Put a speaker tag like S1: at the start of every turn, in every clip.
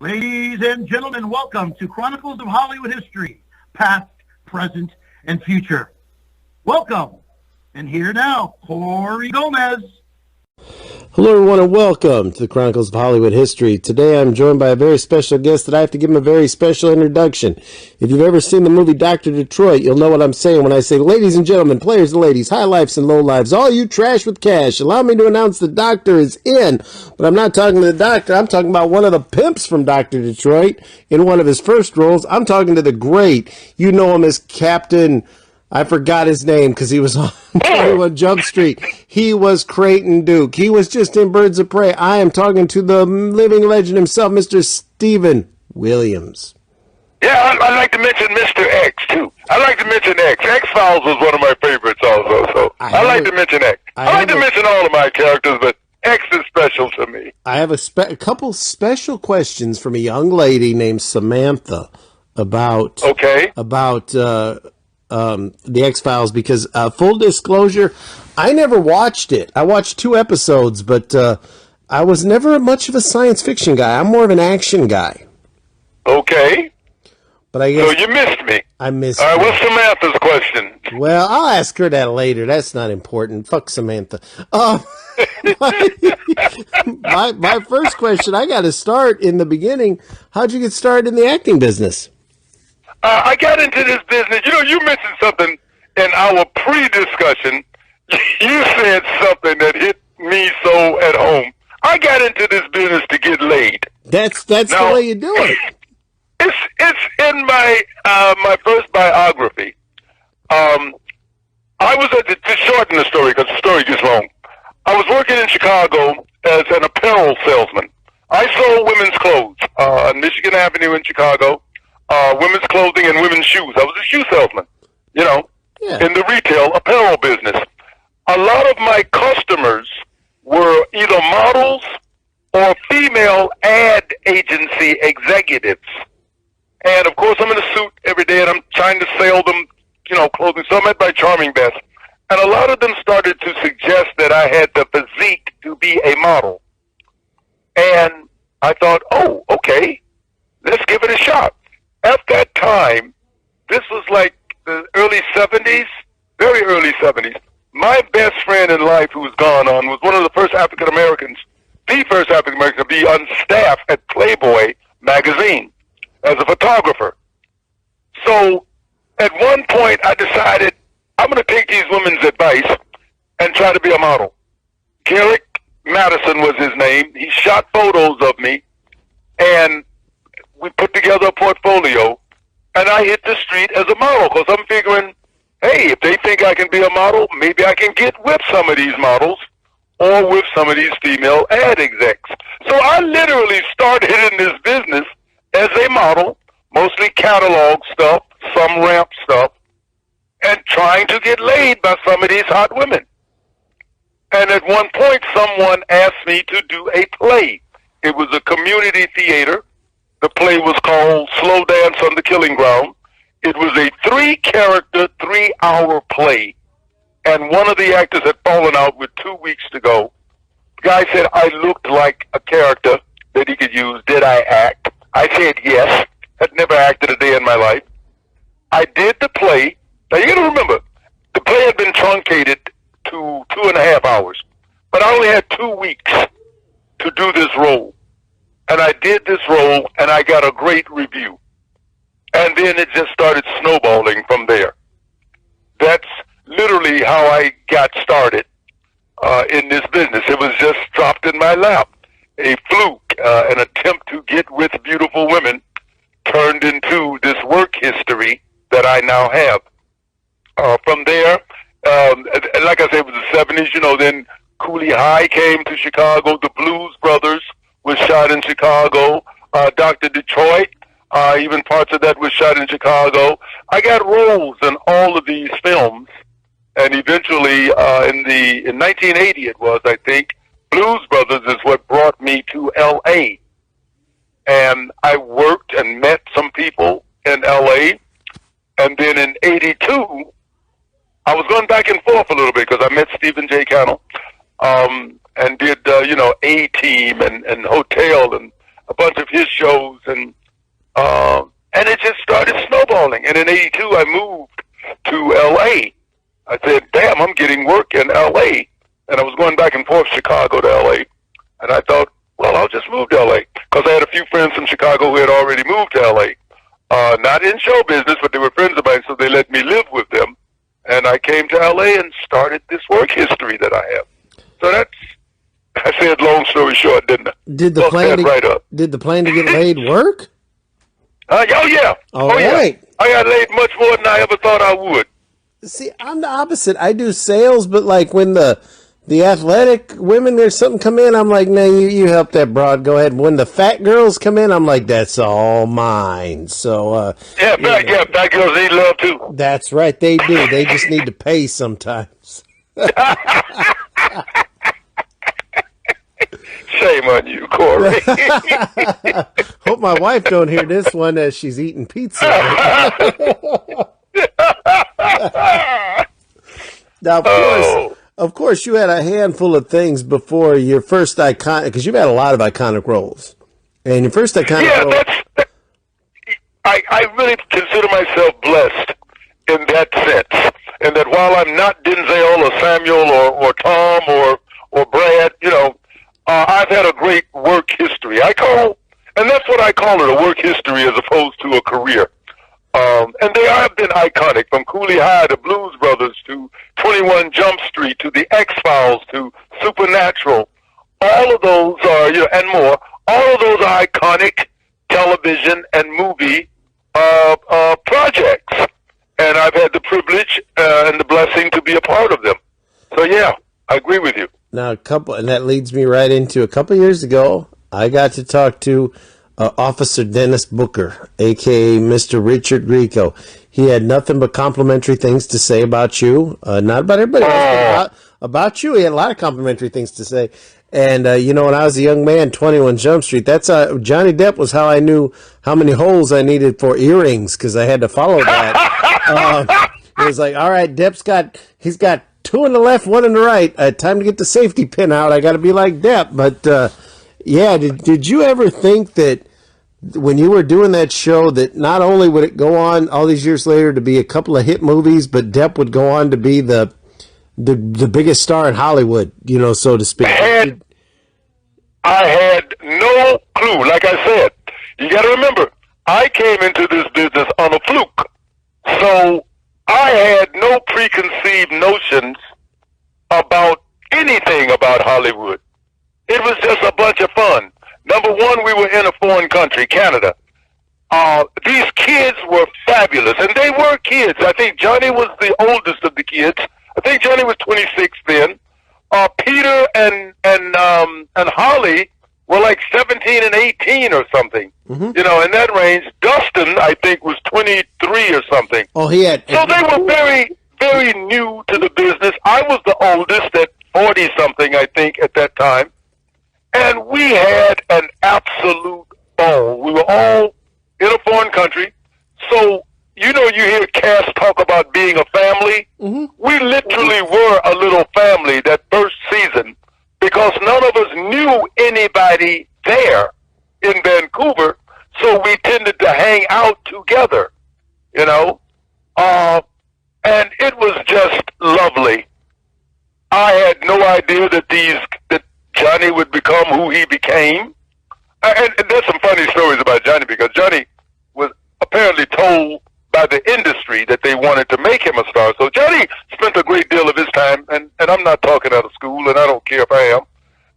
S1: Ladies and gentlemen, welcome to Chronicles of Hollywood History, past, present, and future. Welcome. And here now, Corey Gomez.
S2: Hello everyone and welcome to the Chronicles of Hollywood History. Today I'm joined by a very special guest that I have to give him a very special introduction. If you've ever seen the movie Dr. Detroit, you'll know what I'm saying when I say, ladies and gentlemen, players and ladies, high lifes and low lives, all you trash with cash, allow me to announce the doctor is in. But I'm not talking to the doctor, I'm talking about one of the pimps from Dr. Detroit in one of his first roles. I'm talking to the great, you know him as Captain... I forgot his name because he was on 21 Jump Street. He was Creighton Duke. He was just in Birds of Prey. I am talking to the living legend himself, Mr. Steven Williams.
S3: Yeah, I'd like to mention Mr. X, too. I'd like to mention X. X-Files was one of my favorites also, so I like to mention X. I like to mention all of my characters, but X is special to me.
S2: I have a couple special questions from a young lady named Samantha about...
S3: Okay.
S2: The X-Files, because full disclosure, I never watched it. I watched 2 episodes, but I was never much of a science fiction guy. I'm more of an action guy.
S3: Okay.
S2: But I guess
S3: so you missed me.
S2: I missed
S3: All right, what's Samantha's question?
S2: Well, I'll ask her that later. That's not important. Fuck Samantha. My first question, I got to start in the beginning. How'd you get started in the acting business?
S3: I got into this business. You know, you mentioned something in our pre-discussion. You said something that hit me so at home. I got into this business to get laid.
S2: That's now, the way you do it.
S3: It's in my my first biography. I was to shorten the story because the story gets long. I was working in Chicago as an apparel salesman. I sold women's clothes on Michigan Avenue in Chicago. Women's clothing and women's shoes. I was a shoe salesman, in the retail apparel business. A lot of my customers were either models or female ad agency executives. And, of course, I'm in a suit every day, and I'm trying to sell them, clothing. So I met my charming best. And a lot of them started to suggest that I had the physique to be a model. And I thought, oh, okay, let's give it a shot. At that time, this was like the early 70s, very early 70s. My best friend in life who's gone on was one of the first African Americans, the first African American to be on staff at Playboy magazine as a photographer. So at one point I decided I'm going to take these women's advice and try to be a model. Garrick Madison was his name. He shot photos of me, and we put together a portfolio, and I hit the street as a model because I'm figuring, hey, if they think I can be a model, maybe I can get with some of these models or with some of these female ad execs. So I literally started in this business as a model, mostly catalog stuff, some ramp stuff, and trying to get laid by some of these hot women. And at one point, someone asked me to do a play. It was a community theater. The play was called Slow Dance on the Killing Ground. It was a 3-character, 3-hour play. And one of the actors had fallen out with 2 weeks to go. The guy said I looked like a character that he could use. Did I act? I said yes. Had never acted a day in my life. I did the play. Now you got to remember, the play had been truncated to 2.5 hours. But I only had 2 weeks to do this role. And I did this role, and I got a great review. And then it just started snowballing from there. That's literally how I got started in this business. It was just dropped in my lap. A fluke, an attempt to get with beautiful women turned into this work history that I now have. From there, like I said, it was the 70s, then Cooley High came to Chicago. The Blues Brothers was shot in Chicago. Dr. Detroit, even parts of that was shot in Chicago. I got roles in all of these films, and eventually in 1980 it was, I think, Blues Brothers is what brought me to L.A. And I worked and met some people in L.A., and then in 82, I was going back and forth a little bit because I met Stephen J. Cannell and did, A-Team and Hotel. And a bunch of his shows, and it just started snowballing. And in '82, I moved to L.A. I said, damn, I'm getting work in L.A. And I was going back and forth Chicago to L.A. And I thought, well, I'll just move to L.A. because I had a few friends from Chicago who had already moved to L.A. Not in show business, but they were friends of mine, so they let me live with them. And I came to L.A. and started this work history that I have. So that's, I said long story short, didn't I?
S2: Did the plan to get laid work?
S3: Oh, yeah.
S2: All right.
S3: Yeah. I got laid much more than I ever thought I would.
S2: See, I'm the opposite. I do sales, but like when the athletic women, there's something come in, I'm like, no, you help that broad. Go ahead. When the fat girls come in, I'm like, that's all mine. So,
S3: fat girls need love too.
S2: That's right. They do. They just need to pay sometimes.
S3: Shame on you, Corey.
S2: Hope my wife don't hear this one as she's eating pizza. Now, of course, you had a handful of things before your first iconic, because you've had a lot of iconic roles. And your first iconic role...
S3: I really consider myself blessed in that sense. And that while I'm not Denzel or Samuel or Tom or Brad, I've had a great work history. And that's what I call it, a work history as opposed to a career. And they have been iconic, from Cooley High to Blues Brothers to 21 Jump Street to the X-Files to Supernatural. All of those are, and more, all of those are iconic television and movie projects. And I've had the privilege and the blessing to be a part of them. So, yeah, I agree with you.
S2: Now, and that leads me right into a couple years ago, I got to talk to Officer Dennis Booker, a.k.a. Mr. Richard Grieco. He had nothing but complimentary things to say about you. Not about everybody else, but about you. He had a lot of complimentary things to say. And, when I was a young man, 21 Jump Street, that's Johnny Depp was how I knew how many holes I needed for earrings, because I had to follow that. It was like, all right, he's got 2 in the left, 1 in the right. Time to get the safety pin out. I got to be like Depp. But, did you ever think that when you were doing that show that not only would it go on all these years later to be a couple of hit movies, but Depp would go on to be the biggest star in Hollywood, so to speak?
S3: I had no clue. Like I said, you got to remember, I came into this business on a fluke. So I had no preconceived notions about anything about Hollywood. It was just a bunch of fun. Number one, we were in a foreign country, Canada. These kids were fabulous, and they were kids. I think Johnny was the oldest of the kids. I think Johnny was 26 then. Peter and Holly were like 17 and 18 or something. Mm-hmm. In that range. Dustin, I think, was 23 or something.
S2: Oh, he had.
S3: So they were very, very new to the business. I was the oldest at 40-something, I think, at that time. And we had an absolute ball. We were all in a foreign country. So, you hear cast talk about being a family. Mm-hmm. We literally were a little family that first season because none of us knew anybody there in Vancouver. So we tended to hang out together, and it was just lovely. I had no idea that Johnny would become who he became. And there's some funny stories about Johnny because Johnny was apparently told by the industry that they wanted to make him a star. So Johnny spent a great deal of his time, and I'm not talking out of school, and I don't care if I am,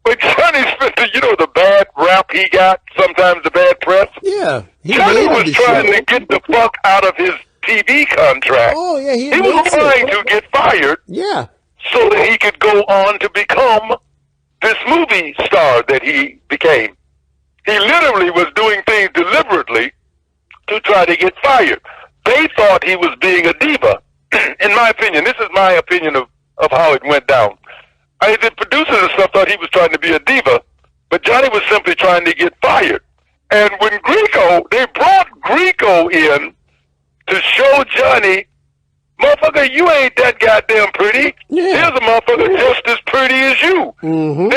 S3: but Johnny spent the bad rap he got, sometimes the bad press.
S2: Yeah.
S3: Johnny was trying to get the fuck out of his TV contract.
S2: Oh, yeah.
S3: He was trying to get fired.
S2: Yeah.
S3: So that he could go on to become this movie star that he became. He literally was doing things deliberately to try to get fired. They thought he was being a diva. In my opinion, this is my opinion of how it went down. The producers and stuff thought he was trying to be a diva, but Johnny was simply trying to get fired. And when they brought Grieco in to show Johnny, motherfucker, you ain't that goddamn pretty. Yeah. Here's a motherfucker just as pretty as you.
S2: Mm-hmm.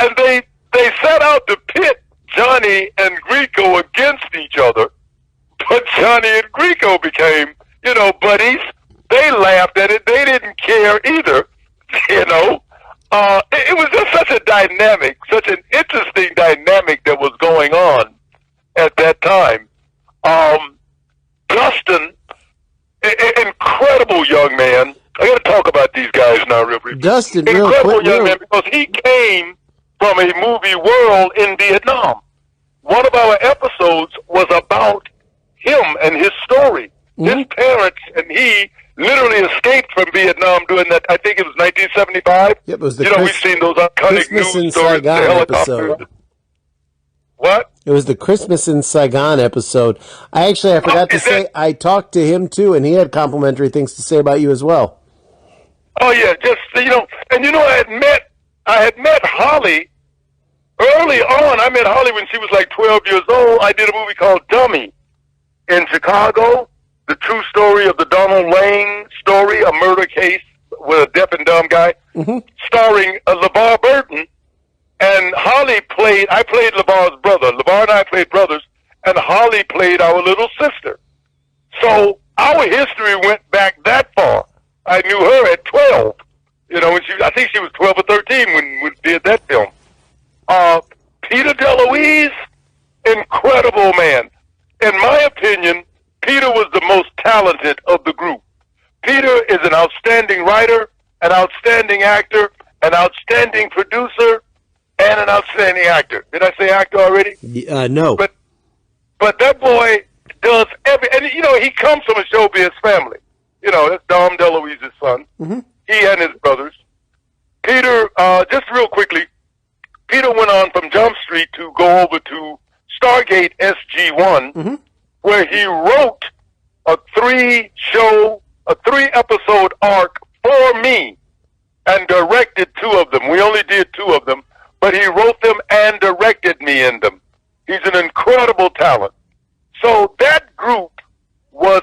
S3: And they set out to pit Johnny and Greco against each other, but Johnny and Greco became, buddies. They laughed at it. They didn't care either, It was just such a dynamic, such an interesting dynamic that was going on at that time. Dustin, incredible young man. I got to talk about these guys now real briefly.
S2: Dustin,
S3: incredible young man, because he came from a movie world in Vietnam. One of our episodes was about him and his story.
S2: Mm-hmm.
S3: His parents and he literally escaped from Vietnam during that, I think it was 1975.
S2: Yep, it was the
S3: we've seen those iconic
S2: Christmas in
S3: news stories, the
S2: Saigon
S3: helicopters.
S2: episode.
S3: What?
S2: It was the Christmas in Saigon episode. I forgot to say, I talked to him too, and he had complimentary things to say about you as well.
S3: Oh yeah, just and I had met Holly early on. I met Holly when she was like 12 years old. I did a movie called Dummy in Chicago, the true story of the Donald Lane story, a murder case with a deaf and dumb guy, starring LeVar Burton. And I played LeVar's brother. LeVar and I played brothers, and Holly played our little sister. So our history went back that far. I knew her at 12. I think she was 12 or 13 when we did that film. Peter DeLuise, incredible man. In my opinion, Peter was the most talented of the group. Peter is an outstanding writer, an outstanding actor, an outstanding producer, and an outstanding actor. Did I say actor already?
S2: No.
S3: But that boy does and he comes from a showbiz family. That's Dom DeLuise's son. Mm-hmm. He and his brothers. Peter, just real quickly, Peter went on from Jump Street to go over to Stargate SG-1, where he wrote a 3-episode arc for me and directed 2 of them. We only did 2 of them, but he wrote them and directed me in them. He's an incredible talent. So that group was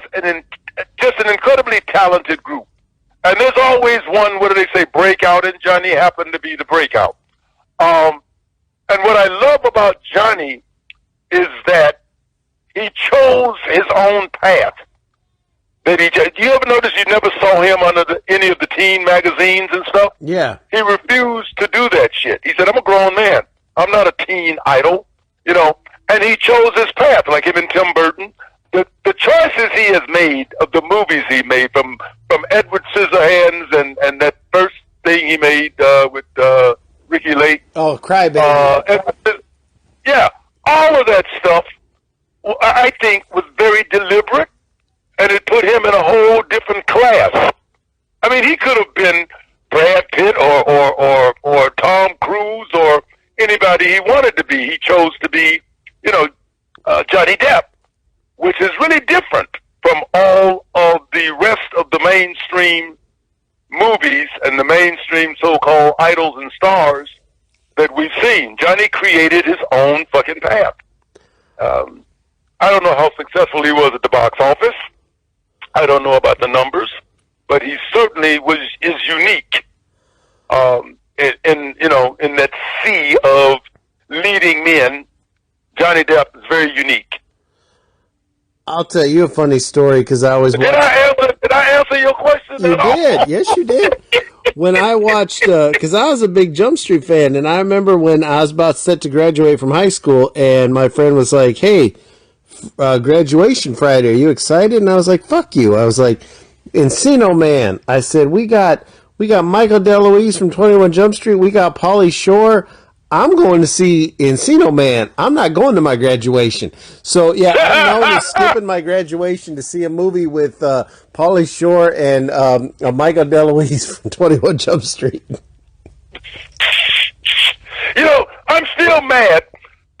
S3: just an incredibly talented group. And there's always one, breakout, and Johnny happened to be the breakout. And what I love about Johnny is that he chose his own path. Do you ever notice you never saw him under any of the teen magazines and stuff?
S2: Yeah.
S3: He refused to do that shit. He said, I'm a grown man. I'm not a teen idol, and he chose his path, like him and Tim Burton. The choices he has made of the movies he made, from Edward Scissorhands and that first thing he made with Ricky Lake.
S2: Oh, Crybaby.
S3: Yeah, all of that stuff, I think, was very deliberate, and it put him in a whole different class. I mean, he could have been Brad Pitt or Tom Cruise or anybody he wanted to be. He chose to be, Johnny Depp, which is really different from all of the rest of the mainstream movies and the mainstream so-called idols and stars that we've seen. Johnny created his own fucking path. I don't know how successful he was at the box office. I don't know about the numbers, but he certainly is unique. In that sea of leading men, Johnny Depp is very unique.
S2: I'll tell you a funny story because I was.
S3: Did I answer your question?
S2: You did. Yes, you did. When I watched, because I was a big Jump Street fan, and I remember when I was about set to graduate from high school, and my friend was like, "Hey, graduation Friday, are you excited?" And I was like, "Fuck you!" I was like, "Encino Man." I said, "We got Michael DeLuise from 21 Jump Street. We got Pauly Shore. I'm going to see Encino Man. I'm not going to my graduation." So, yeah, I'm known as skipping my graduation to see a movie with Pauly Shore and Michael DeLuise from 21 Jump Street.
S3: I'm still mad.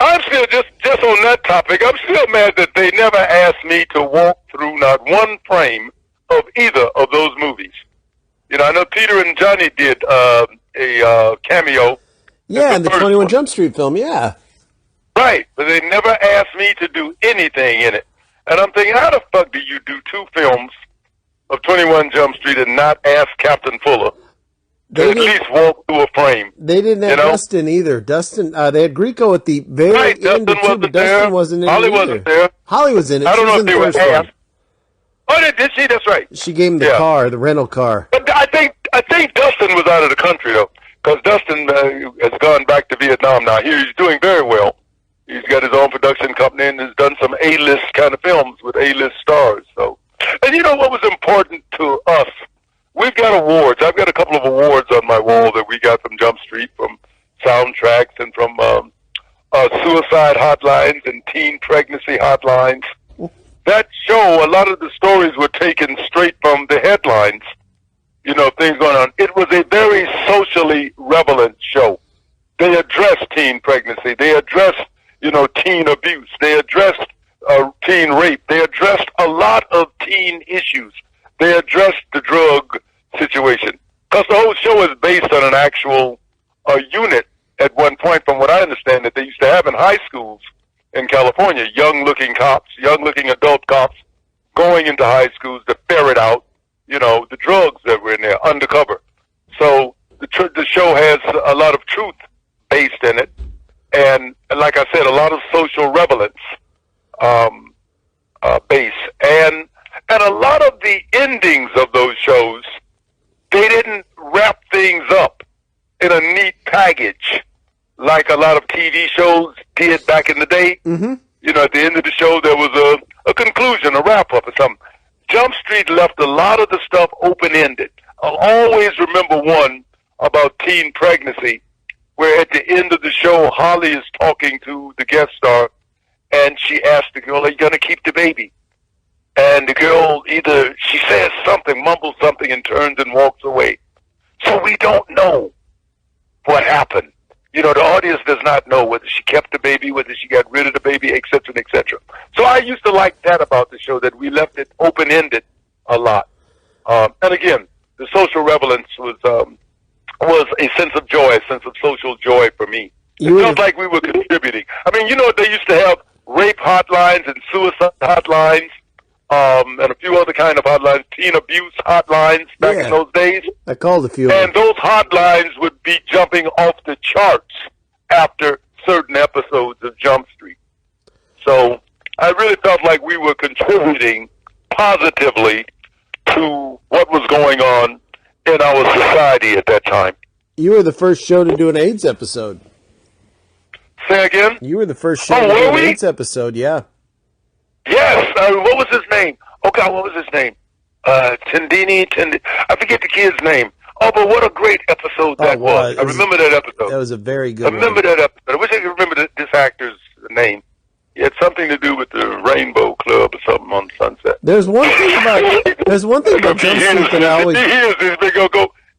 S3: I'm still, just on that topic, I'm still mad that they never asked me to walk through not one frame of either of those movies. I know Peter and Johnny did a cameo.
S2: Yeah, in the 21 Jump Street film, yeah.
S3: Right, but they never asked me to do anything in it. And I'm thinking, how the fuck do you do 2 films of 21 Jump Street and not ask Captain Fuller to at least walk through a frame.
S2: They didn't have Dustin either. Dustin, they had Grieco at the very end of two, but Dustin wasn't in it
S3: Holly
S2: either.
S3: wasn't there.
S2: Holly was in it.
S3: I don't know if they were half.
S2: One.
S3: Oh, did she? That's right.
S2: She gave him the car, the rental car.
S3: But I think Dustin was out of the country though, because Dustin has gone back to Vietnam now. He's doing very well. He's got his own production company and has done some A-list kind of films with A-list stars. So, and you know what was important to us? We've got awards. I've got a couple of awards on my wall that we got from Jump Street, from soundtracks, and from suicide hotlines and teen pregnancy hotlines. That show, a lot of the stories were taken straight from the headlines, you know, things going on. It was a very socially relevant show. They addressed teen pregnancy. They addressed, you know, teen abuse. They addressed teen rape. They addressed a lot of teen issues. They addressed the drug situation. Because the whole show is based on an actual unit at one point, from what I understand, that they used to have in high schools in California, young-looking cops, young-looking adult cops going into high schools to ferret out, you know, the drugs that were in there undercover. So the show has a lot of truth based in it, and like I said, a lot of social relevance base, and a lot of the endings of those shows, they didn't wrap things up in a neat package like a lot of TV shows did back in the day. Mm-hmm. You know, at the end of the show, there was a conclusion, a wrap-up or something. Jump Street left a lot of the stuff open-ended. I'll always remember one about teen pregnancy, where at the end of the show, Holly is talking to the guest star, and she asked the girl, "Are you going to keep the baby?" And the girl either, she says something, mumbles something, and turns and walks away. So we don't know what happened. You know, the audience does not know whether she kept the baby, whether she got rid of the baby, et cetera, et cetera. So I used to like that about the show, that we left it open-ended a lot. And again, the social relevance was a sense of joy, a sense of social joy for me. It felt like we were contributing. I mean, you know, they used to have rape hotlines and suicide hotlines, and a few other kind of hotlines, teen abuse hotlines back in those days.
S2: I called a few.
S3: And those hotlines would be jumping off the charts after certain episodes of Jump Street. So I really felt like we were contributing positively to what was going on in our society at that time.
S2: You were the first show to do an AIDS episode.
S3: Say again?
S2: You were the first show to do an AIDS episode, yeah.
S3: Yes. What was his name? Oh, God, what was his name? Tendini. I forget the kid's name. Oh, but what a great episode that was. I remember that episode.
S2: That was a very good one.
S3: I remember that episode. I wish I could remember this actor's name. He had something to do with the Rainbow Club or something on Sunset.
S2: There's one thing about Jump Street that I always...
S3: He hears this, they go,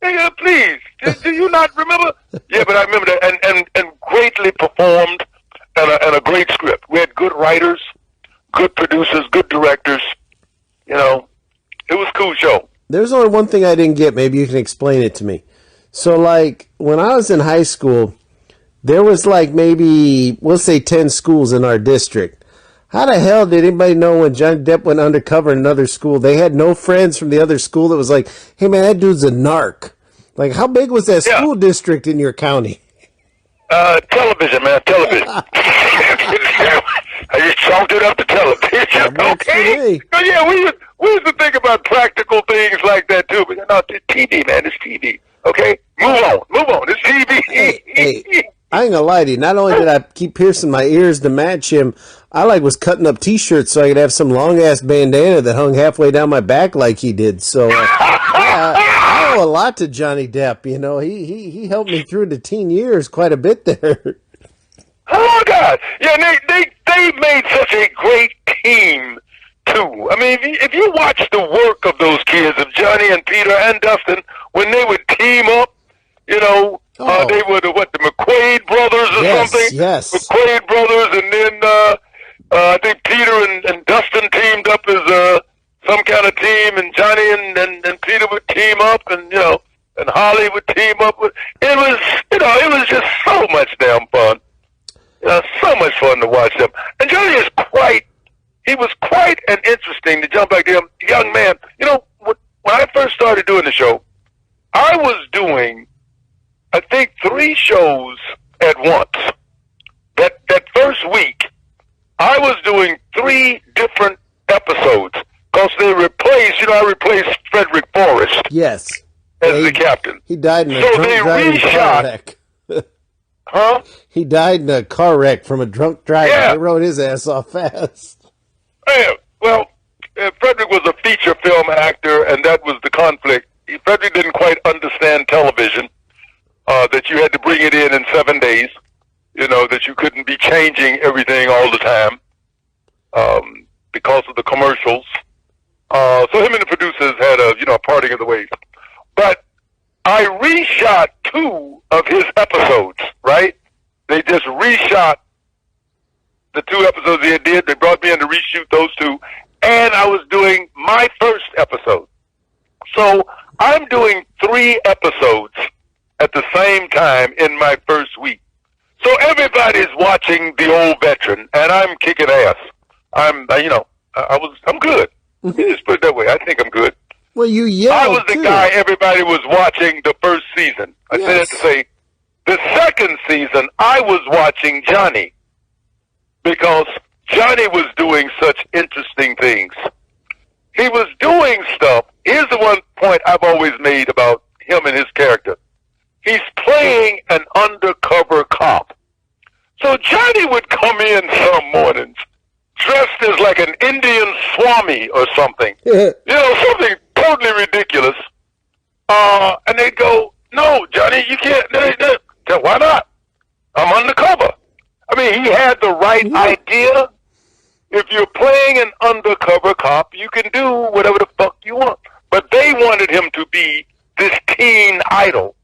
S3: hey, please, do you not remember? Yeah, but I remember that, and greatly performed, and a great script. We had good writers, good producers, good directors. You know, it was a cool show.
S2: There's only one thing I didn't get. Maybe you can explain it to me. So, like, when I was in high school, there was, like, maybe, we'll say 10 schools in our district. How the hell did anybody know when Johnny Depp went undercover in another school? They had no friends from the other school that was like, hey, man, that dude's a narc. Like, how big was that school district in your county?
S3: Television, man, television. I just chalked it up to television. Okay. But yeah, we used to think about practical things like that too. But no, it's TV, man, it's TV. Okay, move on. It's TV.
S2: Hey, I ain't gonna lie to you. Not only did I keep piercing my ears to match him, I was cutting up T-shirts so I could have some long ass bandana that hung halfway down my back like he did. So I owe a lot to Johnny Depp. You know, he helped me through the teen years quite a bit there.
S3: Oh God, yeah, they made such a great team too. I mean, if you watch the work of those kids, of Johnny and Peter and Dustin, when they would team up, you know. They were the McQuaid brothers or something?
S2: Yes.
S3: McQuaid brothers, and then I think Peter and Dustin teamed up as some kind of team, and Johnny and Peter would team up, and you know, and Holly would team up. It was just so much damn fun. So much fun to watch them. And Johnny was quite an interesting, to jump back there, young man. You know, when I first started doing the show, I was doing, I think, 3 shows at once. That first week, I was doing 3 different episodes because they replaced, I replaced Frederick Forrest
S2: Yes.
S3: as the captain.
S2: He died in a
S3: So
S2: drunk
S3: they
S2: driving car
S3: reshot.
S2: wreck.
S3: Huh?
S2: He died in a car wreck from a drunk driver.
S3: Yeah.
S2: They wrote his ass off fast.
S3: Yeah, well, Frederick was a feature film actor, and that was the conflict. Frederick didn't quite understand television, that you had to bring it in 7 days, that you couldn't be changing everything all the time because of the commercials. So him and the producers had a parting of the ways. But I reshot 2 of his episodes, right? They just reshot the 2 episodes he did. They brought me in to reshoot those 2, and I was doing my first episode. So I'm doing 3 episodes at the same time in my first week. So everybody's watching the old veteran, and I'm kicking ass. I'm good. Let me just put it that way. I think I'm good.
S2: Well, you yelled,
S3: I was the
S2: too.
S3: guy everybody was watching the first season. I said that to say, the second season, I was watching Johnny because Johnny was doing such interesting things. He was doing stuff. Here's the one point I've always made about him and his character. He's playing an undercover cop. So Johnny would come in some mornings dressed as like an Indian Swami or something. Something totally ridiculous. And they'd go, "No, Johnny, you can't." Why not? I'm undercover. I mean, he had the right idea. If you're playing an undercover cop, you can do whatever the fuck you want. But they wanted him to be this teen idol.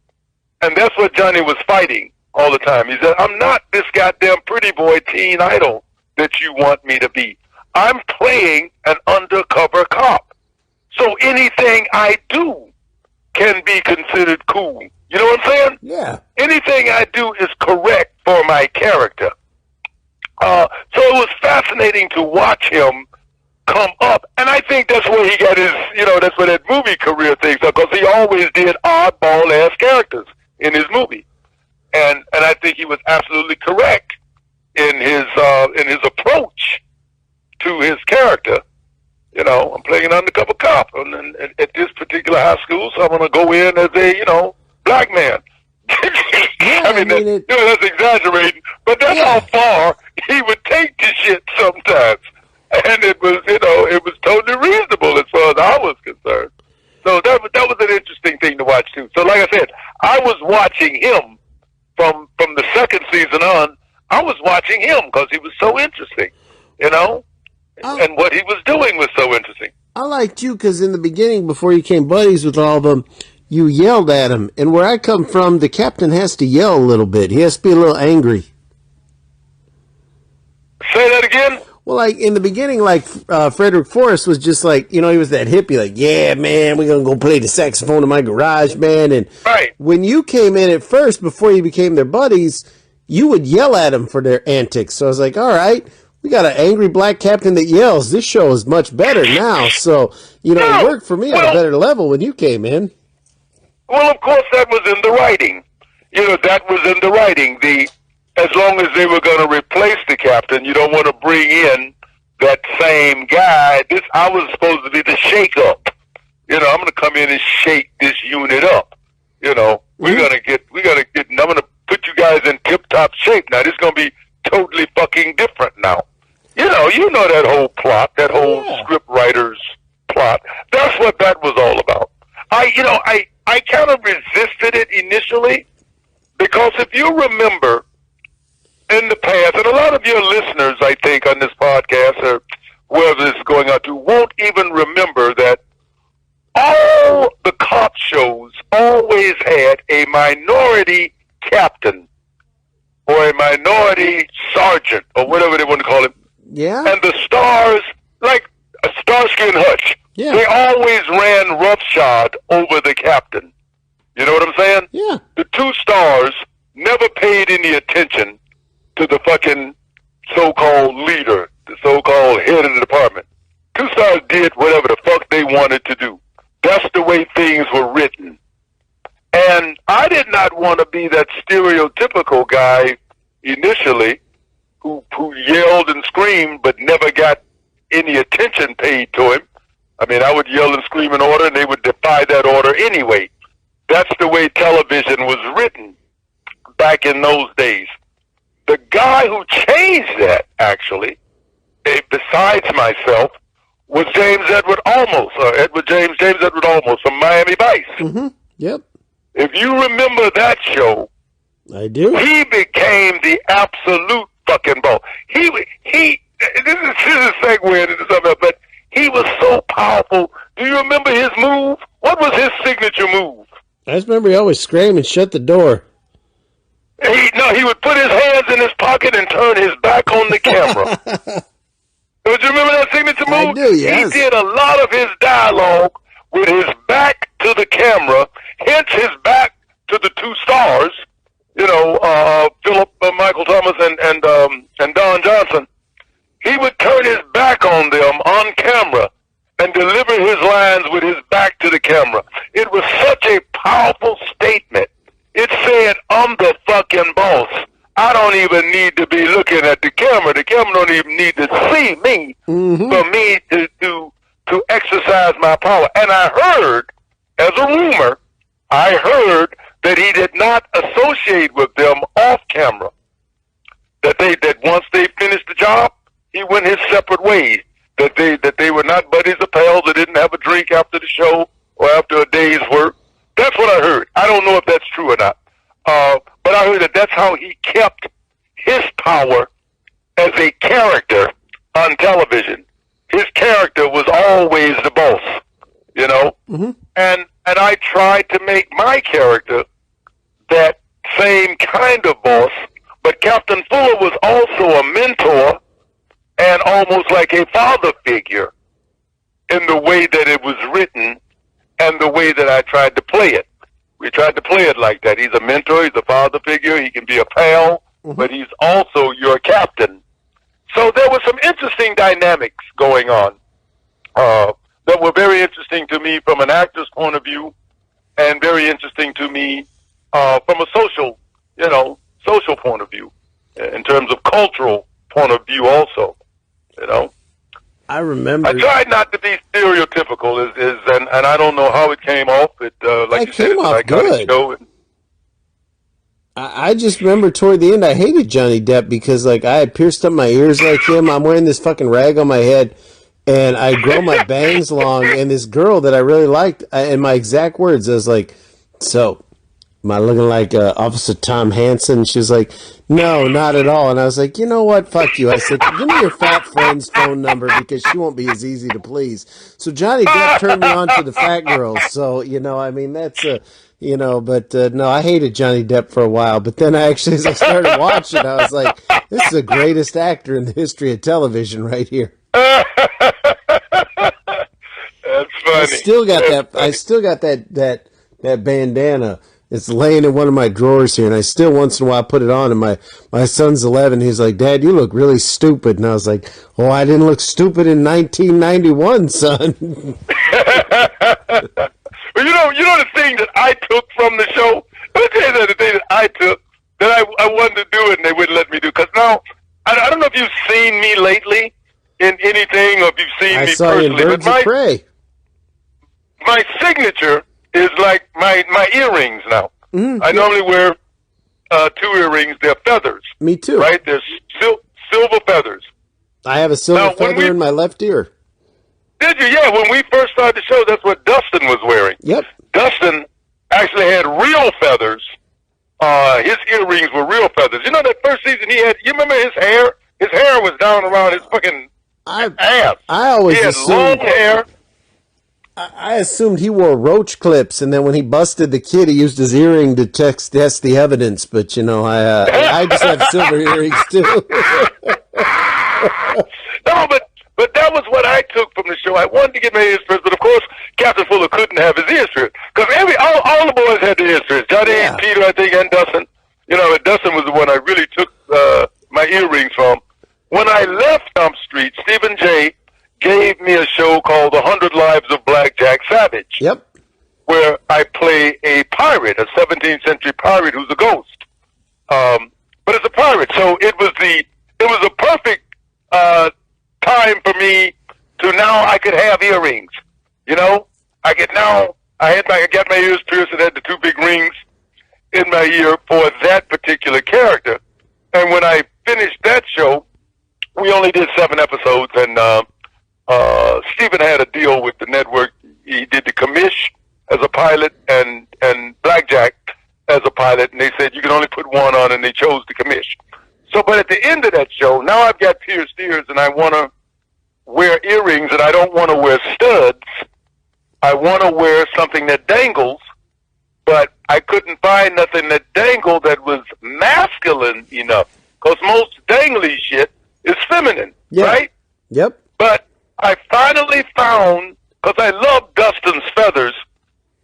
S3: And that's what Johnny was fighting all the time. He said, I'm not this goddamn pretty boy teen idol that you want me to be. I'm playing an undercover cop. So anything I do can be considered cool. You know what I'm saying?
S2: Yeah.
S3: Anything I do is correct for my character. So it was fascinating to watch him come up. And I think that's where he got his, that's where that movie career thing started, because he always did oddball-ass characters in his movie. And I think he was absolutely correct in his approach to his character. I'm playing an undercover cop at this particular high school, so I'm going to go in as a, black man. That's exaggerating, but that's how far he would take the shit sometimes. And it was, it was totally reasonable as far as I was concerned. So that was an interesting thing to watch too. So like I said, I was watching him from the second season on. I was watching him because he was so interesting, and what he was doing was so interesting.
S2: I liked you because in the beginning, before you became buddies with all of them, you yelled at him. And where I come from, the captain has to yell a little bit. He has to be a little angry.
S3: Say that again?
S2: Well, like in the beginning, Frederick Forrest was just like, he was that hippie, like, yeah, man, we're going to go play the saxophone in my garage, man. And
S3: right.
S2: When you came in at first, before you became their buddies, you would yell at them for their antics. So I was like, all right, we got an angry black captain that yells. This show is much better now. So, it worked for me on a better level when you came in.
S3: Well, of course, that was in the writing. That was in the writing. As long as they were going to replace the captain, you don't want to bring in that same guy. I was supposed to be the shake-up. I'm going to come in and shake this unit up. We're going to get, and I'm going to put you guys in tip-top shape. Now, this is going to be totally fucking different now. You know that whole plot, that whole script writer's plot. That's what that was all about. I kind of resisted it initially because if you remember in the past, and a lot of your listeners, I think, on this podcast or wherever this is going on to, won't even remember that all the cop shows always had a minority captain or a minority sergeant or whatever they want to call him.
S2: Yeah.
S3: And the stars, like a Starsky and Hutch, they always ran roughshod over the captain. You know what I'm saying?
S2: Yeah.
S3: The 2 stars never paid any attention to the fucking so-called leader, the so-called head of the department. 2 stars did whatever the fuck they wanted to do. That's the way things were written. And I did not want to be that stereotypical guy initially who yelled and screamed but never got any attention paid to him. I mean, I would yell and scream an order, and they would defy that order anyway. That's the way television was written back in those days. The guy who changed that, actually, besides myself, was James Edward Olmos, James Edward Olmos from Miami Vice.
S2: Mm-hmm. Yep.
S3: If you remember that show,
S2: I do.
S3: He became the absolute fucking boss. This is a segue into something else, but he was so powerful. Do you remember his move? What was his signature move?
S2: I just remember he always screamed and shut the door.
S3: He would put his hands in his pocket and turn his back on the camera. Don't you remember that signature move?
S2: I do, yes.
S3: He did a lot of his dialogue with his back to the camera, hence his back to the two stars, Philip Michael Thomas and Don Johnson. He would turn his back on them on camera and deliver his lines with his back to the camera. It was such a powerful statement. It said, I'm the fucking boss. I don't even need to be looking at the camera. The camera don't even need to see me for me to exercise my power. And I heard, as a rumor, that he did not associate with them off camera. That once they finished the job, he went his separate ways. That they were not buddies or pals. They didn't have a drink after the show or after a day's work. That's what I heard. I don't know if that's true or not. But I heard that's how he kept his power as a character on television. His character was always the boss, And I tried to make my character that same kind of boss. But Captain Fuller was also a mentor and almost like a father figure in the way that it was written and the way that I tried to play it. We tried to play it like that. He's a mentor, he's a father figure, he can be a pal, but he's also your captain. So there was some interesting dynamics going on that were very interesting to me from an actor's point of view and very interesting to me from a social point of view, in terms of cultural point of view also,
S2: I remember.
S3: I tried not to be stereotypical, and I don't know how it came off. Like you said, it's an iconic show.
S2: I just remember toward the end, I hated Johnny Depp because, I had pierced up my ears like him. I'm wearing this fucking rag on my head, and I grow my bangs long. And this girl that I really liked, in my exact words, I was like, "So, am I looking like Officer Tom Hansen?" She was like, "No, not at all." And I was like, "You know what? Fuck you." I said, "Give me your fat friend's phone number because she won't be as easy to please." So Johnny Depp turned me on to the fat girls. So, that's but no, I hated Johnny Depp for a while. But then as I started watching, I was like, this is the greatest actor in the history of television right here.
S3: That's funny.
S2: I still got that bandana. It's laying in one of my drawers here, and I still once in a while put it on, and my son's 11. He's like, "Dad, you look really stupid." And I was like, "Oh, I didn't look stupid in 1991, son."
S3: Well, the thing that I took from the show, let me tell you the thing that I took that I wanted to do it and they wouldn't let me do. Because now, I don't know if you've seen me lately in anything or if you've seen me personally.
S2: I saw you in Birds of Prey.
S3: My signature is like my earrings now. I normally wear 2 earrings. They're feathers.
S2: Me too.
S3: Right? They're silver feathers.
S2: I have a silver feather in my left ear.
S3: Did you? Yeah, when we first started the show, that's what Dustin was wearing.
S2: Yep.
S3: Dustin actually had real feathers. His earrings were real feathers. That first season he had, you remember his hair? His hair was down around his fucking ass.
S2: I always
S3: he had
S2: assumed,
S3: long hair.
S2: I assumed he wore roach clips, and then when he busted the kid, he used his earring to test the evidence. But I just have silver earrings too.
S3: No, but that was what I took from the show. I wanted to get my ears pierced, but of course, Captain Fuller couldn't have his ears pierced because all the boys had their ears pierced. Johnny, Peter, I think, and Dustin. Dustin was the one I really took my earrings from. When I left Jump Street, Stephen J. gave me a show called 100 Lives of Black Jack Savage.
S2: Yep.
S3: Where I play a pirate, a 17th century pirate who's a ghost. But it's a pirate, so it was a perfect time for me to now I could have earrings. You know, I got my ears pierced and had the two big rings in my ear for that particular character. And when I finished that show, we only did 7 episodes, and Stephen had a deal with the network. He did the commish as a pilot and Blackjack as a pilot, and they said you can only put one on, and they chose the commish. So, but at the end of that show, now I've got pierced ears, and I want to wear earrings, and I don't want to wear studs. I want to wear something that dangles, but I couldn't find nothing that dangled that was masculine enough, because most dangly shit is feminine, right?
S2: Yep.
S3: But I finally found, because I love Dustin's feathers,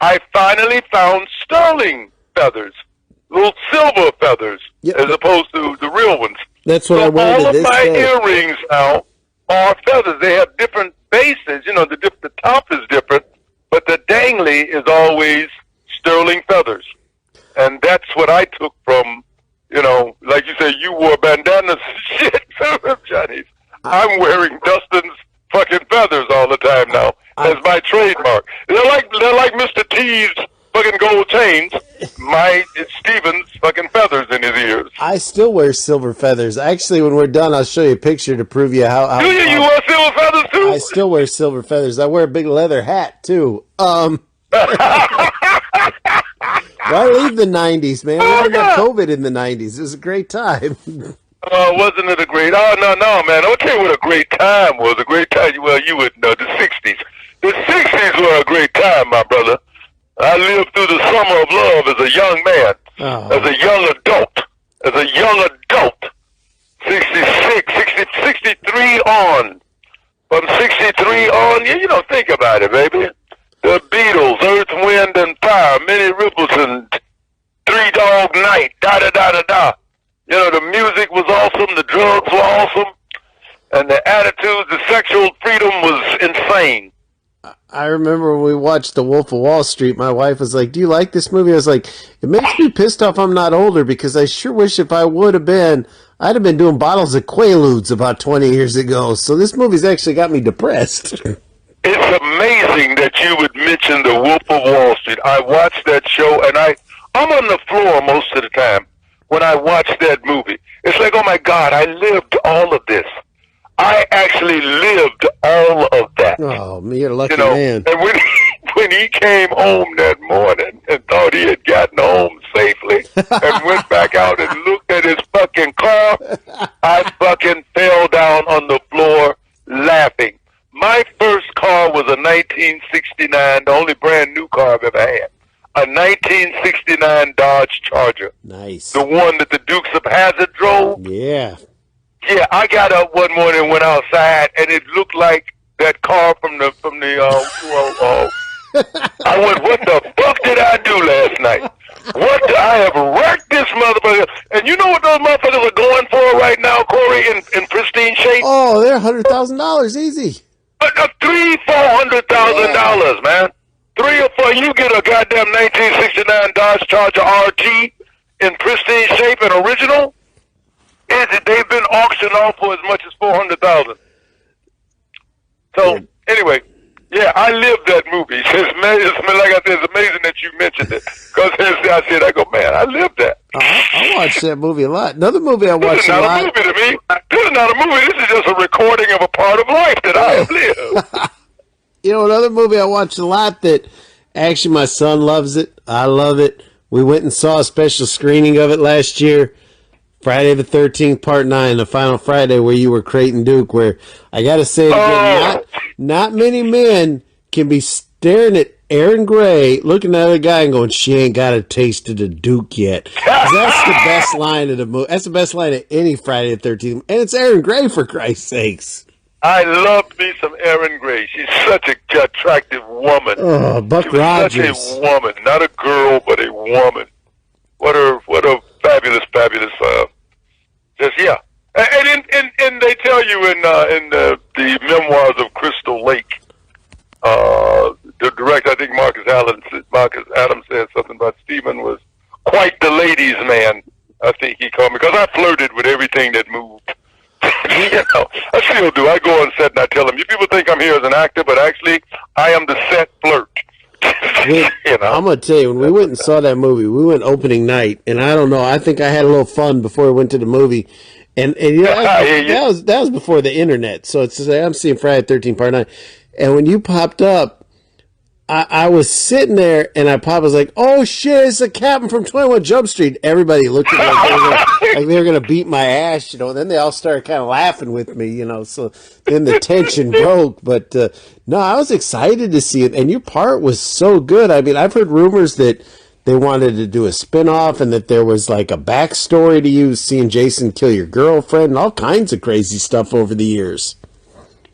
S3: I finally found sterling feathers, little silver feathers, as opposed to the real ones.
S2: That's what I wanted.
S3: All of my earrings now are feathers. They have different bases. You know, the top is different, but the dangly is always sterling feathers. And that's what I took from, you know, like you say, you wore bandanas and shit, Johnny's. I'm wearing Dustin's fucking feathers all the time now as my trademark. They're like Mr. T's fucking gold chains. It's Steven's fucking feathers in his ears.
S2: I still wear silver feathers. Actually, when we're done, I'll show you a picture to prove you how.
S3: Do you? You wear silver feathers too?
S2: I still wear silver feathers. I wear a big leather hat too. Why leave the 90s, man? We didn't have COVID in the 90s. It was a great time.
S3: Wasn't it a great? Oh, no, man. I'll tell you what a great time was. A great time. Well, you would know. The 60s. The 60s were a great time, my brother. I lived through the summer of love as a young man, as a young adult, 66, 60, 63 on. From 63 on, you know, think about it, baby. The Beatles, Earth, Wind, and Fire, Minnie Riperton, Three Dog Night, da-da-da-da-da. You know, the music was awesome, the drugs were awesome, and the attitudes, the sexual freedom was insane.
S2: I remember when we watched The Wolf of Wall Street, my wife was like, do you like this movie? I was like, it makes me pissed off I'm not older, because I sure wish if I would have been, I'd have been doing bottles of Quaaludes about 20 years ago. So this movie's actually got me depressed.
S3: It's amazing that you would mention The Wolf of Wall Street. I watched that show, and I'm on the floor most of the time when I watch that movie. It's like, oh my God, I lived all of this. I actually lived all of that.
S2: Oh, you're a lucky man.
S3: And when he came home that morning and thought he had gotten home safely and went back out and looked at his fucking car, I fucking fell down on the floor laughing. My first car was a 1969, the only brand new car I've ever had. A 1969 Dodge Charger.
S2: Nice.
S3: The one that the Dukes of Hazzard drove.
S2: Yeah.
S3: Yeah, I got up one morning and went outside, and it looked like that car from the I went, what the fuck did I do last night? I have wrecked this motherfucker. And you know what those motherfuckers are going for right now, Corey, in pristine shape?
S2: Oh, they're $100,000 easy.
S3: $300,000-$400,000, man. 3 or 4, you get a goddamn 1969 Dodge Charger RT in pristine shape and original. They've been auctioned off for as much as $400,000. So anyway, yeah, I lived that movie. Like I said, it's amazing that you mentioned it, because I go, man, I lived that.
S2: I watched that movie a lot. Another movie I watched a lot.
S3: This is not a movie to me. This is not a movie. This is just a recording of a part of life that I have lived.
S2: You know, another movie I watched a lot that actually my son loves it. I love it. We went and saw a special screening of it last year. Friday the 13th, Part 9, the final Friday where you were Creighton Duke, where I got to say it again, not many men can be staring at Erin Gray, looking at a guy and going, she ain't got a taste of the Duke yet. 'Cause that's the best line of the movie. That's the best line of any Friday the 13th. And it's Erin Gray, for Christ's sakes.
S3: I love me some Erin Gray. She's such an attractive woman.
S2: Oh, Buck Rogers.
S3: Such a woman, not a girl, but a woman. What a fabulous just, yeah. And they tell you in the memoirs of Crystal Lake, the director, I think Marcus Adams said something Stephen, but Stephen was quite the ladies' man, I think he called me, because I flirted with everything that moved. I still do. I go on set and I tell them, you people think I'm here as an actor, but actually I am the set flirt.
S2: I'm going to tell you, when we went and saw that movie, we went opening night, and I don't know, I think I had a little fun before we went to the movie. And that was before the internet. So it's I'm seeing Friday the 13th Part 9. And when you popped up, I was sitting there, and I was like, oh, shit, it's the captain from 21 Jump Street. Everybody looked at me like they were going to beat my ass, And then they all started kind of laughing with me, So then the tension broke. But, no, I was excited to see it. And your part was so good. I mean, I've heard rumors that they wanted to do a spinoff and that there was like a backstory to you seeing Jason kill your girlfriend and all kinds of crazy stuff over the years.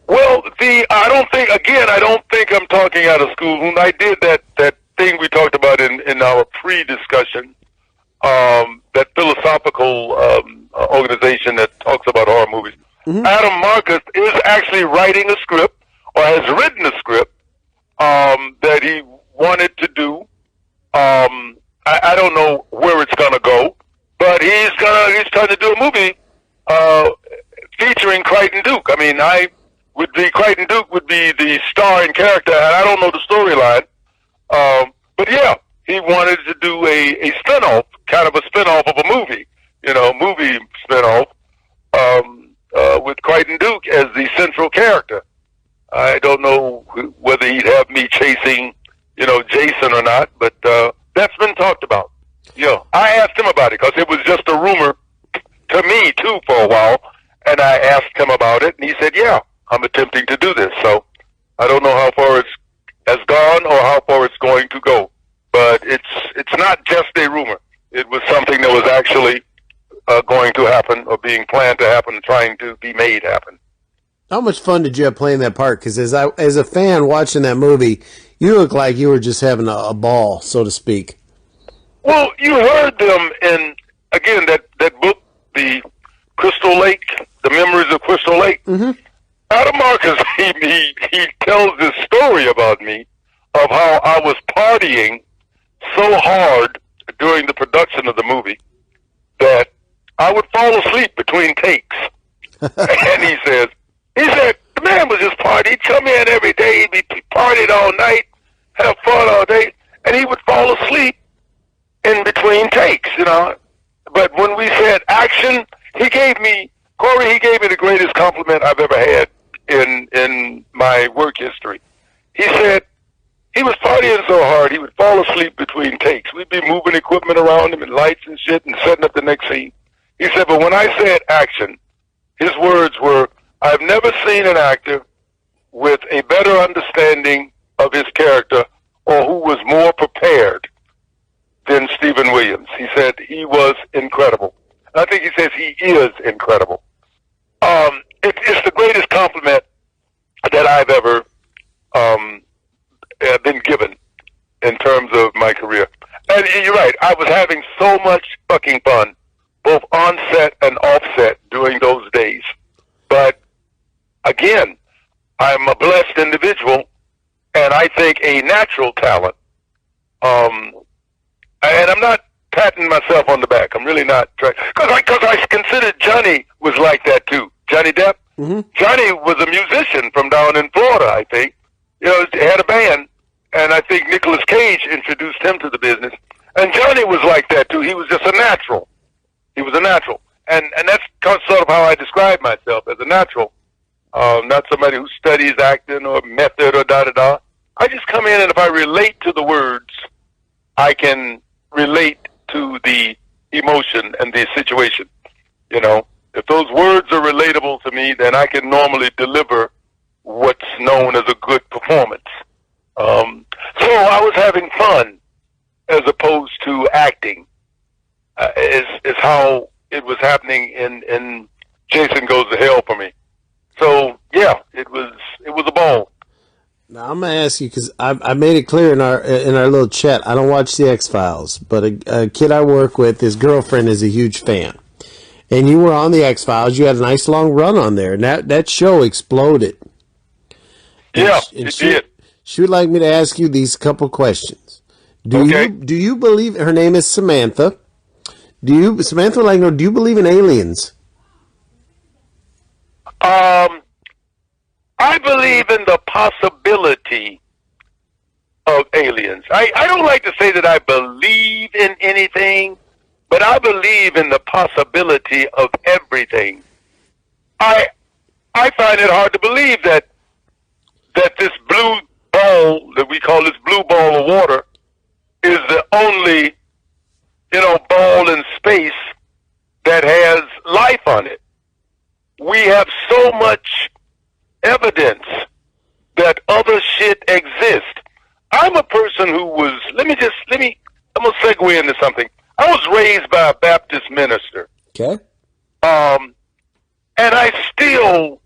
S3: Well, I don't think I'm talking out of school. When I did that thing we talked about in our pre-discussion, that philosophical organization that talks about horror movies, Adam Marcus is actually writing a script, or has written a script, that he wanted to do. I don't know where it's going to go, but he's trying to do a movie featuring Crichton Duke. I mean, Crichton Duke would be the starring character, and I don't know the storyline. But yeah, he wanted to do a spinoff, kind of a spinoff of a movie, movie spinoff, with Crichton Duke as the central character. I don't know whether he'd have me chasing, Jason or not, but that's been talked about. I asked him about it because it was just a rumor to me too for a while, and I asked him about it, and he said, "Yeah, I'm attempting to do this." So I don't know how far it has gone or how far it's going to go, but it's not just a rumor. It was something that was actually going to happen, or being planned to happen, trying to be made happen.
S2: How much fun did you have playing that part? Because as a fan watching that movie, you look like you were just having a ball, so to speak.
S3: Well, you heard them in, again, that book, The Crystal Lake, The Memories of Crystal Lake. Mm-hmm. Adam Marcus, he tells this story about me of how I was partying so hard during the production of the movie that I would fall asleep between takes. And he said, the man was just partying. He'd come in every day. He'd be partied all night, have fun all day, and he would fall asleep in between takes, But when we said action, Corey gave me the greatest compliment I've ever had in my work history. He said he was partying so hard he would fall asleep between takes. We'd be moving equipment around him and lights and shit and setting up the next scene. He said, but when I said action, his words were, I've never seen an actor with a better understanding of his character or who was more prepared than Stephen Williams. He said he was incredible. I think he says he is incredible. It's the greatest compliment that I've ever been given in terms of my career. And you're right, I was having so much fucking fun, both on set and off set during those days. But again, I'm a blessed individual, and I think a natural talent. And I'm not patting myself on the back. I'm really not trying, because I considered Johnny was like that too. Johnny Depp. Mm-hmm. Johnny was a musician from down in Florida, I think. He had a band, and I think Nicolas Cage introduced him to the business. And Johnny was like that too. He was just a natural. He was a natural, and that's sort of how I describe myself, as a natural. Not somebody who studies acting or method or da-da-da. I just come in, and if I relate to the words, I can relate to the emotion and the situation. If those words are relatable to me, then I can normally deliver what's known as a good performance. So I was having fun as opposed to acting, is how it was happening in Jason Goes to Hell for me. So yeah, it was a ball.
S2: Now I'm gonna ask you, because I made it clear in our little chat, I don't watch the X-Files, but a kid I work with, his girlfriend is a huge fan, and you were on the X-Files. You had a nice long run on there, and that show exploded.
S3: And it did.
S2: She would like me to ask you these couple questions. Do you believe her name is Samantha? Samantha Langner, do you believe in aliens?
S3: I believe in the possibility of aliens. I don't like to say that I believe in anything, but I believe in the possibility of everything. I find it hard to believe that this blue ball that we call this blue ball of water is the only, ball in space that has life on it. We have so much evidence that other shit exists. I'm a person who was, I'm going to segue into something. I was raised by a Baptist minister.
S2: Okay.
S3: And I still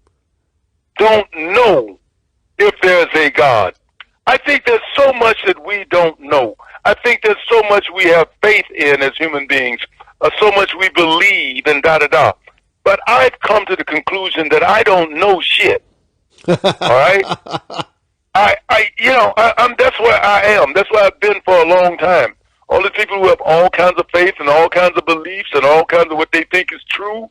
S3: don't know if there's a God. I think there's so much that we don't know. I think there's so much we have faith in as human beings, so much we believe and da-da-da. But I've come to the conclusion that I don't know shit. All right? That's where I am. That's where I've been for a long time. All the people who have all kinds of faith and all kinds of beliefs and all kinds of what they think is true,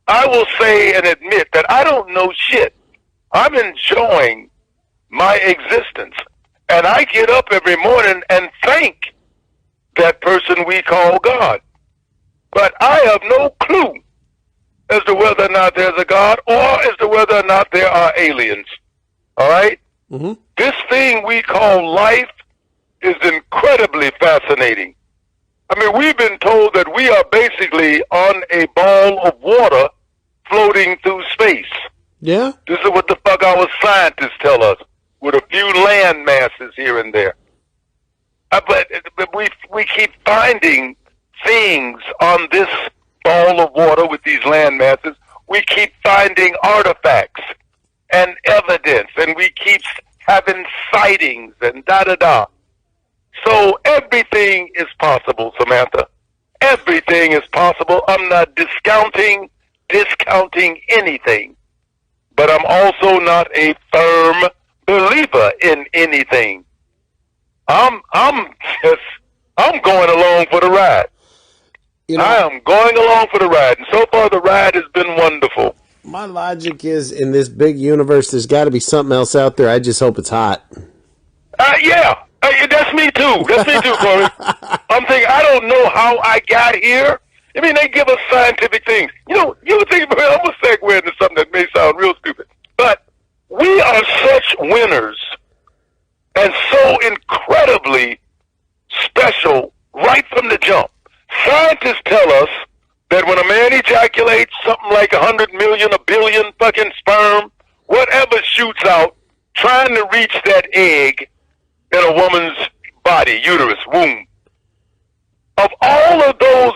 S3: I will say and admit that I don't know shit. I'm enjoying my existence. And I get up every morning and thank that person we call God. But I have no clue as to whether or not there's a God or as to whether or not there are aliens. All right?
S2: Mm-hmm.
S3: This thing we call life is incredibly fascinating. I mean, we've been told that we are basically on a ball of water floating through space.
S2: Yeah.
S3: This is what the fuck our scientists tell us, with a few land masses here and there. But we keep finding things on this ball of water with these land masses. We keep finding artifacts and evidence, and we keep having sightings and da-da-da. So everything is possible, Samantha. Everything is possible. I'm not discounting anything, but I'm also not a firm believer in anything. I'm going along for the ride. I am going along for the ride, and so far the ride has been wonderful.
S2: My logic is, in this big universe, there's got to be something else out there. I just hope it's hot.
S3: Yeah, that's me too. That's me too, Corey. I'm thinking, I don't know how I got here. I mean, they give us scientific things. You would think, I'm going to segue into something that may sound real stupid, but we are such winners and so incredibly special right from the jump. Scientists tell us that when a man ejaculates something like 100 million, a billion fucking sperm, whatever shoots out, trying to reach that egg in a woman's body, uterus, womb. Of all of those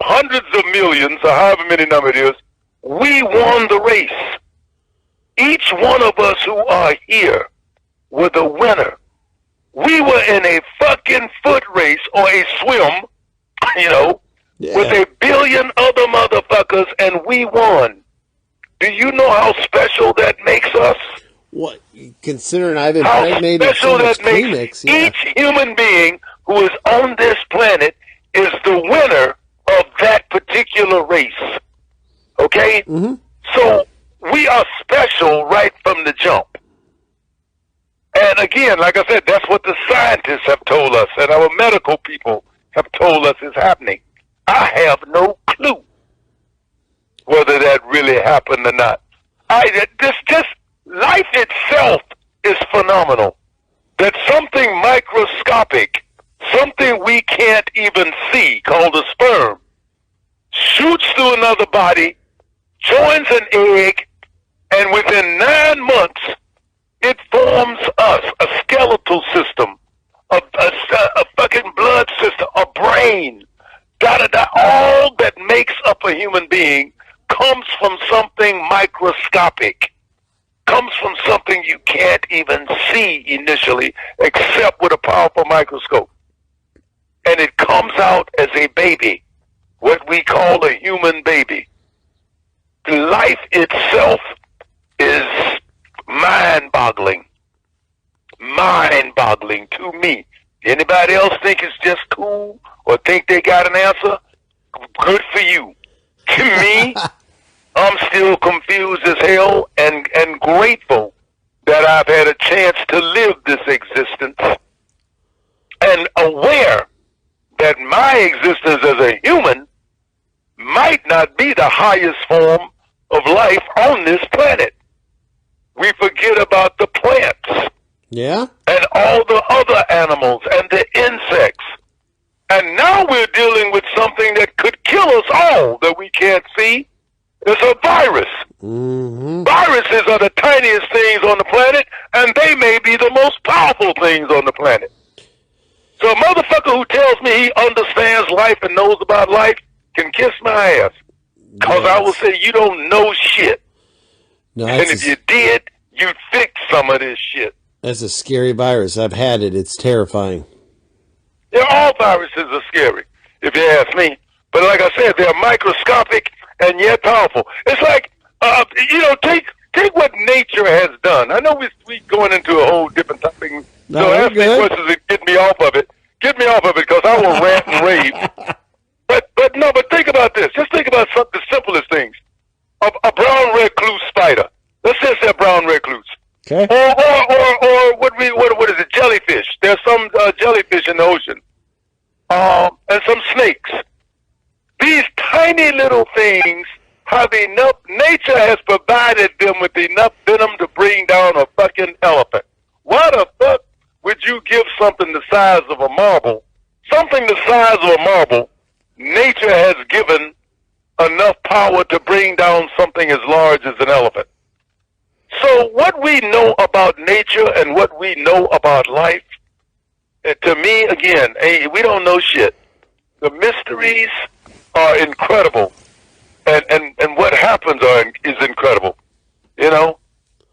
S3: hundreds of millions, or however many number it is, we won the race. Each one of us who are here were the winner. We were in a fucking foot race or a swim, with a billion other motherfuckers, and we won. Do you know how special that makes us?
S2: What, considering I've impregnated so much Kleenex,
S3: Each human being who is on this planet is the winner of that particular race. Okay?
S2: Mm-hmm.
S3: So we are special right from the jump. And again, like I said, that's what the scientists have told us, and our medical people have told us is happening. I have no clue whether that really happened or not. Life itself is phenomenal. That something microscopic, something we can't even see, called a sperm, shoots through another body, joins an egg, and within 9 months, it forms us, a skeletal system, a fucking blood system, a brain, da-da-da. All that makes up a human being comes from something microscopic, comes from something you can't even see initially, except with a powerful microscope. And it comes out as a baby, what we call a human baby. Life itself is mind-boggling to me. Anybody else think it's just cool or think they got an answer? Good for you. To me, I'm still confused as hell and grateful that I've had a chance to live this existence and aware that my existence as a human might not be the highest form of life on this planet. We forget about the plants.
S2: Yeah?
S3: And all the other animals and the insects. And now we're dealing with something that could kill us all that we can't see. It's a virus.
S2: Mm-hmm.
S3: Viruses are the tiniest things on the planet, and they may be the most powerful things on the planet. So a motherfucker who tells me he understands life and knows about life can kiss my ass. Because I will say, you don't know shit.
S2: No,
S3: And if you did, you'd fix some of this shit.
S2: That's a scary virus. I've had it. It's terrifying.
S3: Yeah, all viruses are scary, if you ask me. But like I said, they're microscopic and yet powerful. It's like, take what nature has done. I know we going into a whole different topic.
S2: No,
S3: so ask me
S2: good.
S3: questions and get me off of it. Get me off of it because I will rant and rave. But think about this. Just think about the simplest things. A brown recluse spider. Let's just say a brown recluse.
S2: Okay.
S3: Or what is it? Jellyfish. There's some jellyfish in the ocean. And some snakes. These tiny little things have enough. Nature has provided them with enough venom to bring down a fucking elephant. Why the fuck would you give something the size of a marble? Something the size of a marble. Nature has given enough power to bring down something as large as an elephant. So what we know about nature and what we know about life, to me, again, we don't know shit. The mysteries are incredible, and what happens is incredible. You know,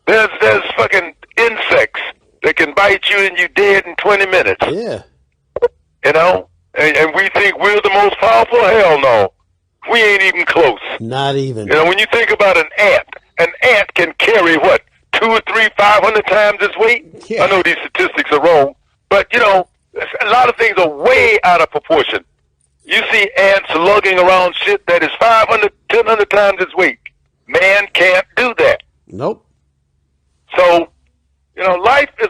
S3: there's fucking insects that can bite you and you dead in 20 minutes.
S2: Yeah.
S3: You know, and we think we're the most powerful. Hell no, we ain't even close.
S2: Not even.
S3: You know, when you think about an ant can carry what, 200 or 300, 500 times its weight?
S2: Yeah.
S3: I know these statistics are wrong, but you know, a lot of things are way out of proportion. You see ants lugging around shit that is 500, 1,000 times its weight. Man can't do that.
S2: Nope.
S3: So, you know, life is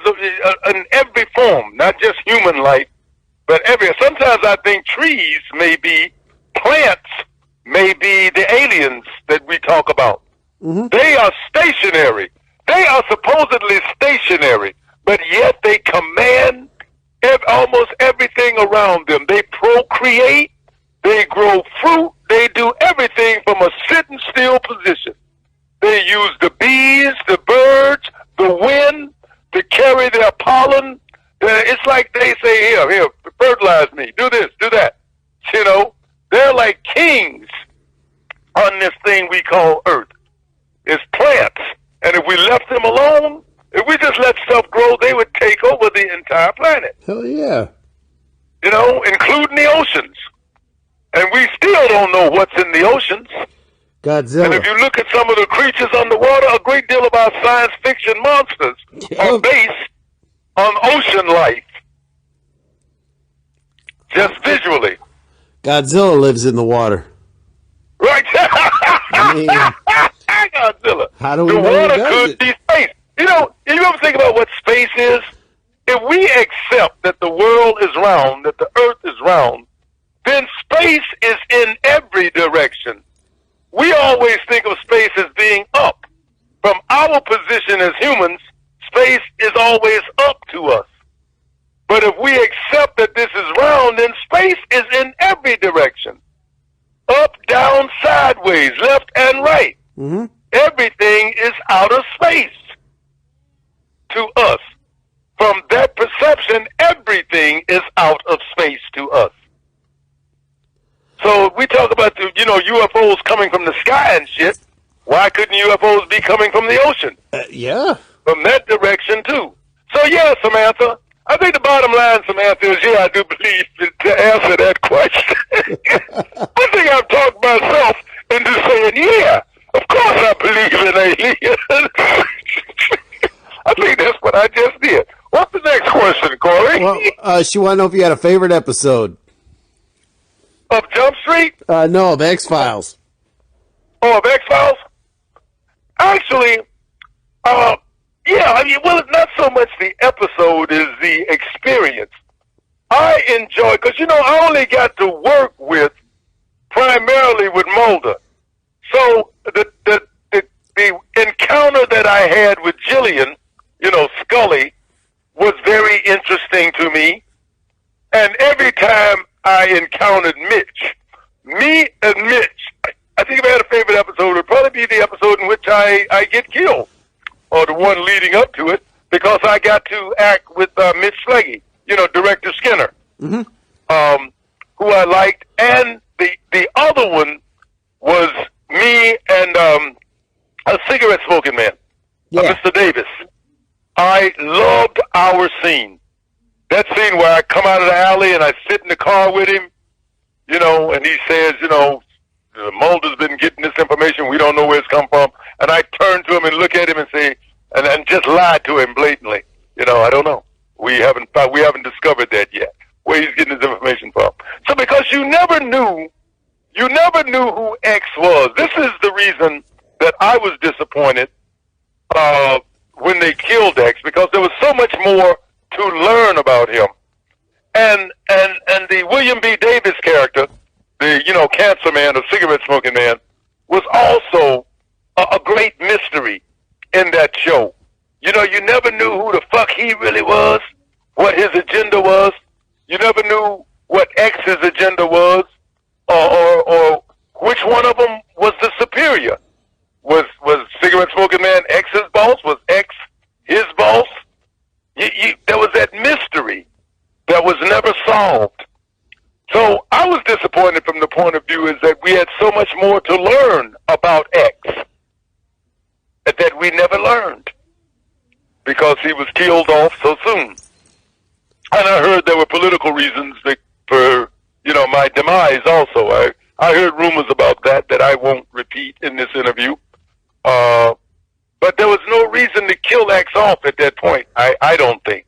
S3: in every form, not just human life, but every. Sometimes I think trees may be, plants may be the aliens that we talk about.
S2: Mm-hmm.
S3: They are stationary. They are supposedly stationary, but yet they command almost everything around them. They procreate, they grow fruit, they do everything from a sitting still position. They use the bees, the birds, the wind to carry their pollen. It's like they say, here, fertilize me, do this, do that. You know, they're like kings on this thing we call Earth. It's plants. And if we left them alone, if we just let stuff grow, they would take over the entire planet.
S2: Hell yeah.
S3: You know, including the oceans. And we still don't know what's in the oceans.
S2: Godzilla.
S3: And if you look at some of the creatures underwater, a great deal of our science fiction monsters are based on ocean life. Just visually.
S2: Godzilla lives in the water.
S3: Right?
S2: I mean,
S3: Godzilla.
S2: how do we
S3: the
S2: know he
S3: water
S2: does
S3: could
S2: it?
S3: be space. You know, you ever think about what space is? If we accept that the world is round, that the earth is round, then space is in every direction. We always think of space as being up. From our position as humans, space is always up to us. But if we accept that this is round, then space is in every direction. Up, down, sideways, left and right.
S2: Mm-hmm.
S3: Everything is outer space to us. From that perception, everything is out of space to us. So we talk about the, UFOs coming from the sky and shit. Why couldn't UFOs be coming from the ocean?
S2: Yeah.
S3: From that direction too. So yeah, Samantha, I think the bottom line, Samantha, is I do believe to answer that question. I think I've talked myself into saying, yeah, of course I believe in aliens. I think that's what I just did. What's the next question? question, Corey.
S2: Well, she want to know if you had a favorite episode.
S3: Of Jump Street?
S2: No, of X-Files.
S3: Oh, of X-Files? Actually, yeah, I mean, well, not so much the episode as the experience. I enjoy, because, you know, I only got to work with, primarily with Mulder. So the encounter that I had with Gillian, you know, Scully, was very interesting to me. And every time I encountered Mitch, me and Mitch, I think if I had a favorite episode, it would probably be the episode in which I get killed, or the one leading up to it, because I got to act with Mitch Schlegel, you know, Director Skinner, who I liked. And the other one was me and a cigarette smoking man, Mr. Davis. I loved our scene. That scene where I come out of the alley and I sit in the car with him, you know, and he says, you know, Mulder's been getting this information. We don't know where it's come from. And I turn to him and look at him and say, and just lie to him blatantly. You know, I don't know. We haven't discovered that yet, where he's getting his information from. So because you never knew who X was. This is the reason that I was disappointed when they killed X, because there was so much more to learn about him. And the William B. Davis character, the, you know, cancer man or cigarette smoking man, was also a great mystery in that show. You know, you never knew who the fuck he really was, what his agenda was. You never knew what X's agenda was, or which one of them was the superior. Was cigarette smoking man X's boss? Was X his boss? There was that mystery that was never solved. So I was disappointed from the point of view is that we had so much more to learn about X that we never learned because he was killed off so soon. And I heard there were political reasons for, you know, my demise also. I heard rumors about that I won't repeat in this interview. But there was no reason to kill X off at that point, I don't think.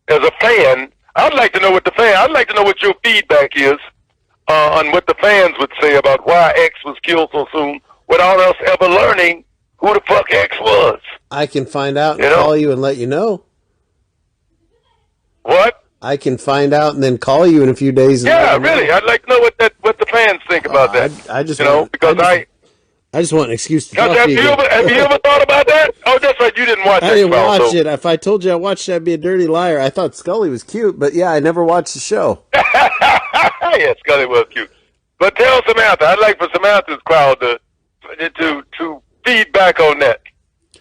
S3: As a fan, I'd like to know what your feedback is on what the fans would say about why X was killed so soon without us ever learning who the fuck X was.
S2: I can find out and call you and let you know.
S3: What?
S2: I can find out and then call you in a few days.
S3: Yeah, really. I'd like to know what the fans think about that.
S2: I just want an excuse to talk to you.
S3: Have you ever thought about that? Oh, that's right. You didn't watch it.
S2: I didn't watch it. If I told you I watched it, I'd be a dirty liar. I thought Scully was cute, but yeah, I never watched the show.
S3: Yeah, Scully was cute. But tell Samantha, I'd like for Samantha's crowd to feedback on that.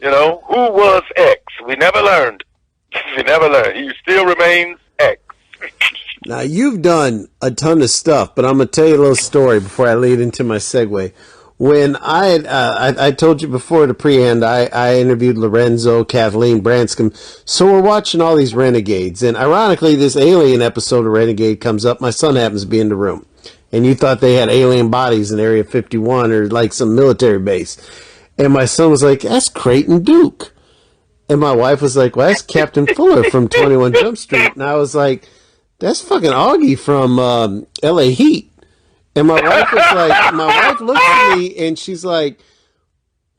S3: You know, who was X? We never learned. We never learned. He still remains X.
S2: Now, you've done a ton of stuff, but I'm going to tell you a little story before I lead into my segue. When I told you before the pre-end, I interviewed Lorenzo, Kathleen Branscombe. So we're watching all these Renegades. And ironically, this alien episode of Renegade comes up. My son happens to be in the room. And you thought they had alien bodies in Area 51 or like some military base. And my son was like, that's Creighton Duke. And my wife was like, well, that's Captain Fuller from 21 Jump Street. And I was like, that's fucking Augie from L.A. Heat. And my wife was like, my wife looked at me and she's like,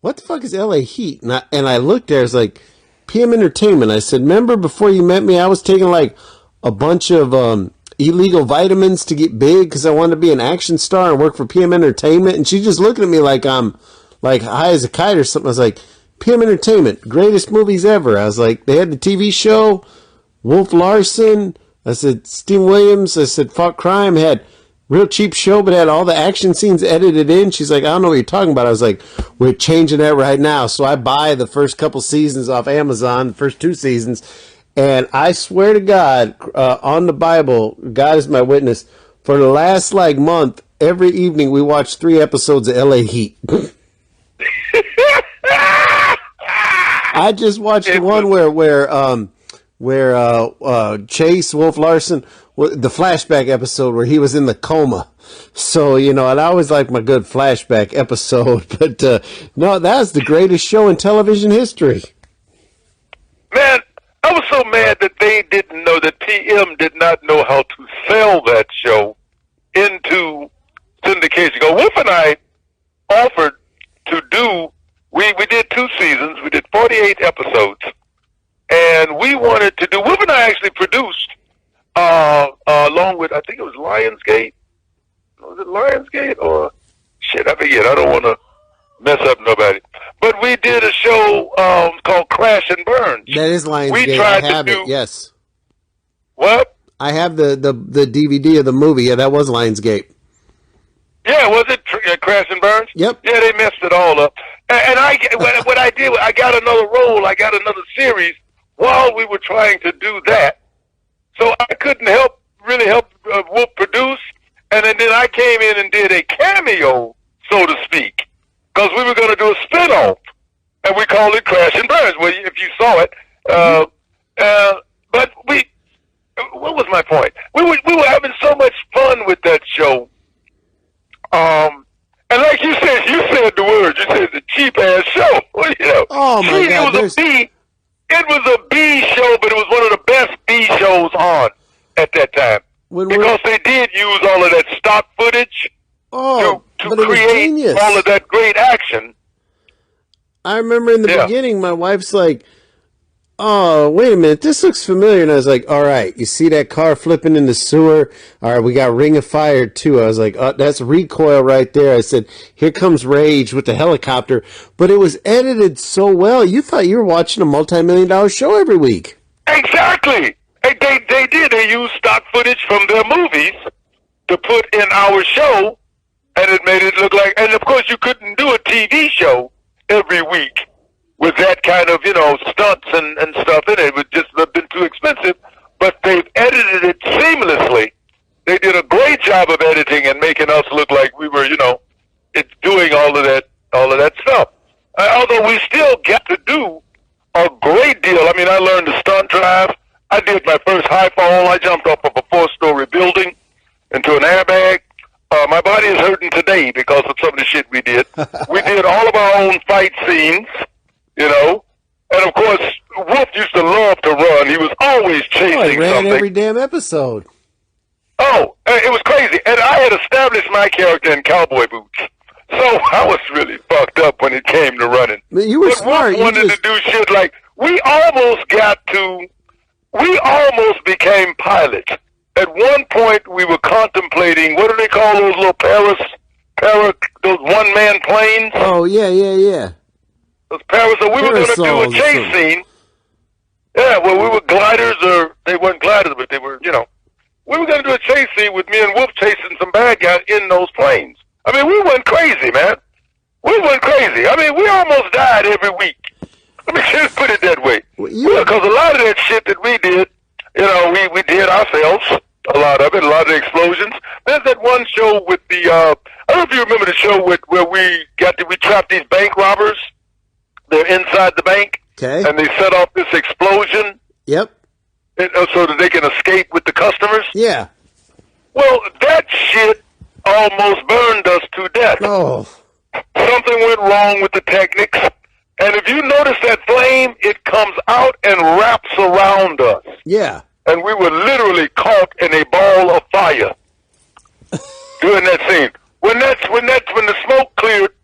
S2: what the fuck is L.A. Heat? And I looked there, I was like, PM Entertainment. I said, remember before you met me, I was taking like a bunch of illegal vitamins to get big because I wanted to be an action star and work for PM Entertainment. And she just looking at me like I'm like high as a kite or something. I was like, PM Entertainment, greatest movies ever. I was like, they had the TV show, Wolf Larson. I said, Steve Williams. I said, Fought Crime. Had real cheap show, but had all the action scenes edited in. She's like, I don't know what you're talking about. I was like, we're changing that right now. So I buy the first couple seasons off Amazon, the first 2 seasons. And I swear to God, on the Bible, God is my witness, for the last like month, every evening we watch 3 episodes of L.A. Heat. I just watched the one where Chase Wolf Larson, the flashback episode where he was in the coma. So, you know, and I always like my good flashback episode, but no, that's the greatest show in television history.
S3: Man, I was so so mad that they didn't know that PM did not know how to sell that show into syndication. Wolf and I offered to do. We did 2 seasons. We did 48 episodes, and we wanted to do. Wolf and I actually produced, along with I think it was Lionsgate. Was it Lionsgate or shit? I forget. I don't want to mess up nobody. But we did a show called Crash and Burn.
S2: That is Lionsgate.
S3: We tried
S2: I have
S3: to do,
S2: it. Yes.
S3: What?
S2: I have the DVD of the movie. Yeah, that was Lionsgate.
S3: Yeah, was it Crash and Burns?
S2: Yep.
S3: Yeah, they messed it all up. And what I did, I got another role, I got another series while we were trying to do that. So I couldn't really help Wolf produce. And then I came in and did a cameo, so to speak, because we were going to do a spinoff, and we called it Crash and Burns. Well, if you saw it, but what was my point? We were having so much fun with that show. And like you said the word. You said the cheap ass show. Well, you know,
S2: Oh my God!
S3: It was a B show, but it was one of the best B shows on at that time because they did use all of that stock footage to create all of that great action.
S2: I remember in the beginning, my wife's like, "Oh, wait a minute, this looks familiar." And I was like, "All right, you see that car flipping in the sewer? All right, we got Ring of Fire too." I was like, "Oh, that's Recoil right there." I said, "Here comes Rage with the helicopter." But it was edited so well, you thought you were watching a multi-million-dollar show every week.
S3: Exactly. They did. They used stock footage from their movies to put in our show, and it made it look like. And of course, you couldn't do a TV show every week with that kind of, stunts and stuff in it. It would just have been too expensive. But they've edited it seamlessly. They did a great job of editing and making us look like we were, it's doing all of that stuff. Although we still get to do a great deal. I mean, I learned the stunt drive. I did my first high fall. I jumped off of a 4-story building into an airbag. My body is hurting today because of some of the shit we did. We did all of our own fight scenes, and of course, Wolf used to love to run. He was always chasing
S2: I ran
S3: something.
S2: every damn episode.
S3: Oh, it was crazy. And I had established my character in cowboy boots. So I was really fucked up when it came to running.
S2: You were smart.
S3: Wolf wanted to do shit like, we almost became pilots. At one point, we were contemplating, what do they call those little those one-man planes?
S2: Oh, yeah.
S3: Those so we were going to do a chase scene. Yeah, well, we were gliders, or they weren't gliders, but they were, we were going to do a chase scene with me and Wolf chasing some bad guys in those planes. I mean, we went crazy, man. We went crazy. I mean, we almost died every week. Let me just put it that way. Because a lot of that shit that we did, we did ourselves. A lot of it, a lot of the explosions. There's that one show with the, I don't know if you remember the show where we trapped these bank robbers. They're inside the bank.
S2: Okay.
S3: And they set off this explosion.
S2: Yep.
S3: So that they can escape with the customers.
S2: Yeah.
S3: Well, that shit almost burned us to death.
S2: Oh.
S3: Something went wrong with the techniques. And if you notice that flame, it comes out and wraps around us.
S2: Yeah.
S3: And we were literally caught in a ball of fire during that scene. When the smoke cleared,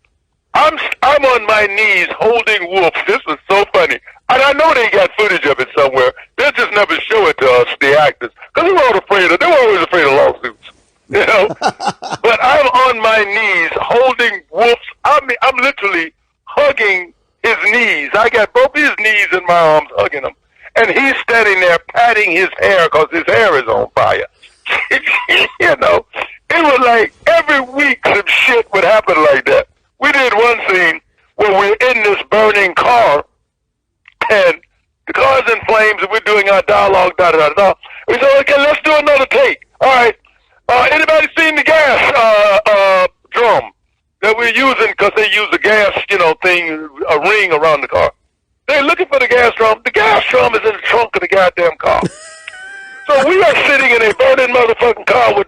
S3: I'm on my knees holding Wolf. This was so funny. And I know they got footage of it somewhere. They'll just never show it to us, the actors. Because they were always afraid of lawsuits. But I'm on my knees holding Wolf's, I'm literally hugging his knees. I got both his knees in my arms hugging him. And he's standing there patting his hair because his hair is on fire. It was like every week some shit would happen like that. We did one scene where we're in this burning car, and the car's in flames, and we're doing our dialogue, da-da-da-da. We said, okay, let's do another take. All right. Anybody seen the gas drum that we're using? Because they use a gas, thing, a ring around the car. They're looking for the gas drum. The gas drum is in the trunk of the goddamn car. So we are sitting in a burning motherfucking car with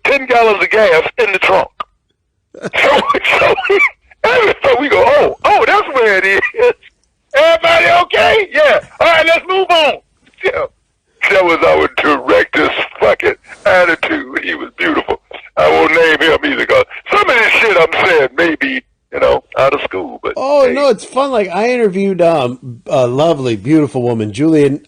S3: 10 gallons of gas in the trunk. So we go, oh, that's where it is. Everybody okay? Yeah. All right, let's move on. was our director's fucking attitude. He was beautiful. I won't name him either, because some of this shit I'm saying may be, out of school. But hey.
S2: No, it's fun. Like, I interviewed a lovely, beautiful woman, Julia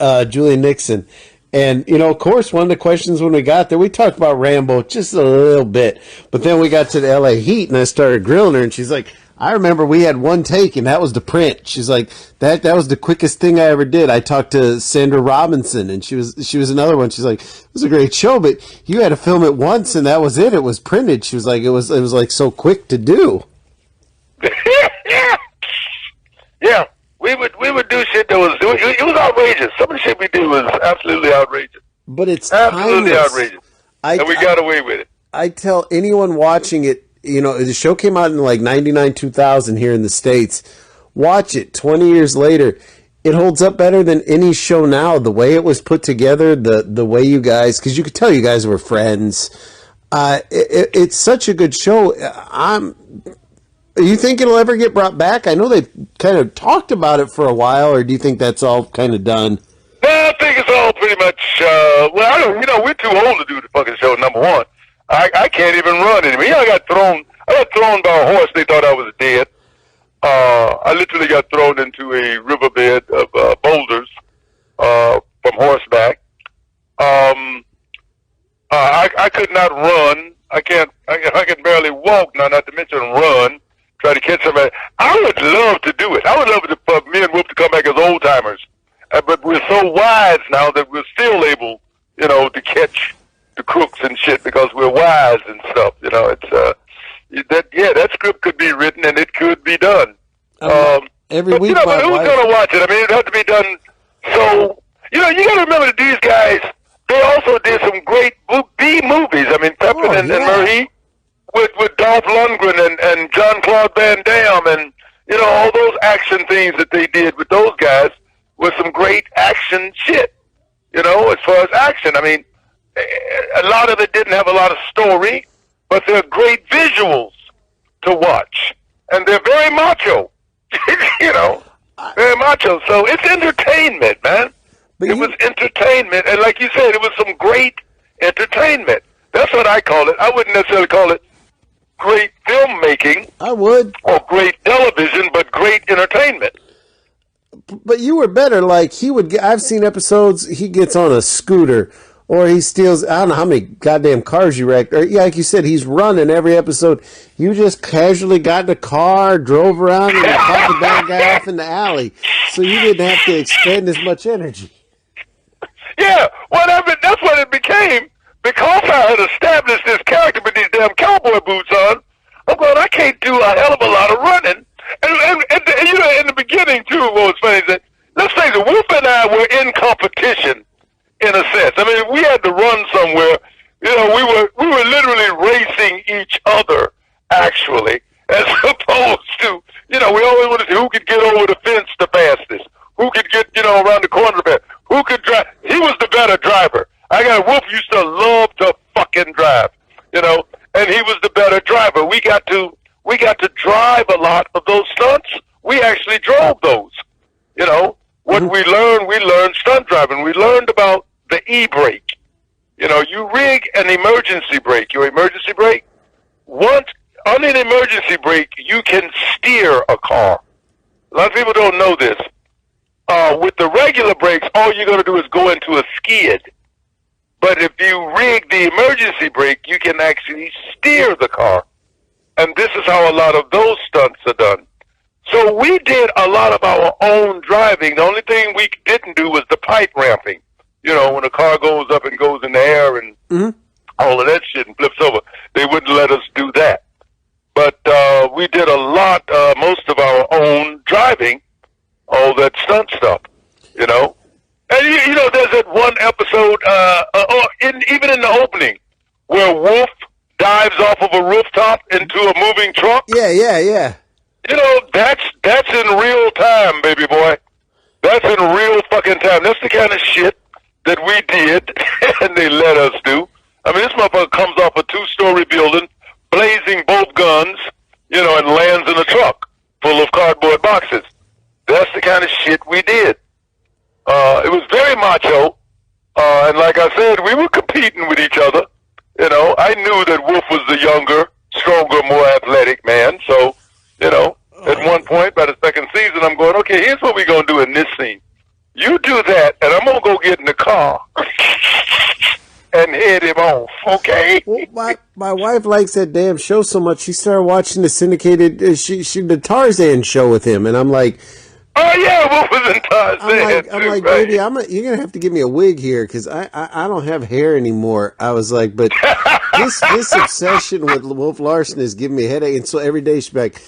S2: Nixon. And, of course, one of the questions when we got there, we talked about Rambo just a little bit. But then we got to the LA Heat, and I started grilling her, and she's like, I remember we had one take, and that was the print. She's like, that was the quickest thing I ever did. I talked to Sandra Robinson, and she was another one. She's like, it was a great show, but you had to film it once, and that was it. It was printed. She was like, it was like so quick to do.
S3: Yeah. We would do shit that was, it was outrageous. Some of the shit we did was absolutely outrageous.
S2: But it's
S3: absolutely
S2: timeless.
S3: Outrageous. And we got away with it.
S2: I tell anyone watching it, the show came out in like 99, 2000 here in the States. Watch it 20 years later. It holds up better than any show now. The way it was put together, the way you guys, because you could tell you guys were friends. It's such a good show. You think it'll ever get brought back? I know they've kind of talked about it for a while, or do you think that's all kind of done?
S3: No, I think it's all pretty much, we're too old to do the fucking show, number one. I can't even run anymore. I got thrown by a horse. They thought I was dead. I literally got thrown into a riverbed of boulders from horseback. I could not run. I can barely walk now, not to mention run. Try to catch somebody. I would love to do it. I would love for me and Wolf to come back as old timers. But we're so wise now that we're still able, to catch the crooks and shit because we're wise and stuff. That script could be written and it could be done.
S2: Every week,
S3: but who's going to watch it? I mean, it has to be done. So, you got to remember that these guys, they also did some great B movies. I mean, Pepin and Marie. With Dolph Lundgren and Jean-Claude Van Damme and, all those action things that they did with those guys was some great action shit, as far as action. I mean, a lot of it didn't have a lot of story, but they're great visuals to watch. And they're very macho, very macho. So it's entertainment, man. It was entertainment. And like you said, it was some great entertainment. That's what I call it. I wouldn't necessarily call it great filmmaking.
S2: I would.
S3: Or great television, but great entertainment.
S2: But you were better. Like, I've seen episodes, he gets on a scooter, or he steals, I don't know how many goddamn cars you wrecked. Or, like you said, he's running every episode. You just casually got in a car, drove around, and caught the bad guy off in the alley. So you didn't have to expend as much energy.
S3: Yeah, that's what it became. Because I had established this character with these damn cowboy boots on, I'm going, I can't do a hell of a lot of running. And in the beginning, too, what was funny is that, let's face it, Wolf and I were in competition, in a sense. I mean, we had to run somewhere. We were literally racing each other, actually, as opposed to, we always wanted to see who could get over the fence the fastest, who could get, around the corner the best, who could drive. He was the better driver. Wolf used to love to fucking drive, and he was the better driver. We got to drive a lot of those stunts. We actually drove those, What we learned stunt driving. We learned about the E-brake. You rig an emergency brake, your emergency brake. On an emergency brake, you can steer a car. A lot of people don't know this. With the regular brakes, all you're going to do is go into a skid. But if you rig the emergency brake, you can actually steer the car. And this is how a lot of those stunts are done. So we did a lot of our own driving. The only thing we didn't do was the pipe ramping. When a car goes up and goes in the air and all of that shit and flips over. They wouldn't let us do that. But we did a lot, most of our own driving, all that stunt stuff, And, there's that one episode, even in the opening, where Wolf dives off of a rooftop into a moving truck.
S2: Yeah.
S3: That's in real time, baby boy. That's in real fucking time. That's the kind of shit that we did, and they let us do. I mean, this motherfucker comes off a 2-story building, blazing both guns, and lands in a truck full of cardboard boxes. That's the kind of shit we did. It was very macho, and like a younger, stronger, more athletic man. So, at one point, by the second season, I'm going, okay, here's what we're going to do in this scene. You do that, and I'm going to go get in the car and head him off, okay?
S2: Well, my wife likes that damn show so much, she started watching the syndicated, the Tarzan show with him, and I'm like...
S3: Oh, yeah, what was in Tarzan?
S2: I'm like, baby, you're going to have to give me a wig here, because I don't have hair anymore. I was like, but this obsession with Wolf Larson is giving me a headache, and so every day she'd be like...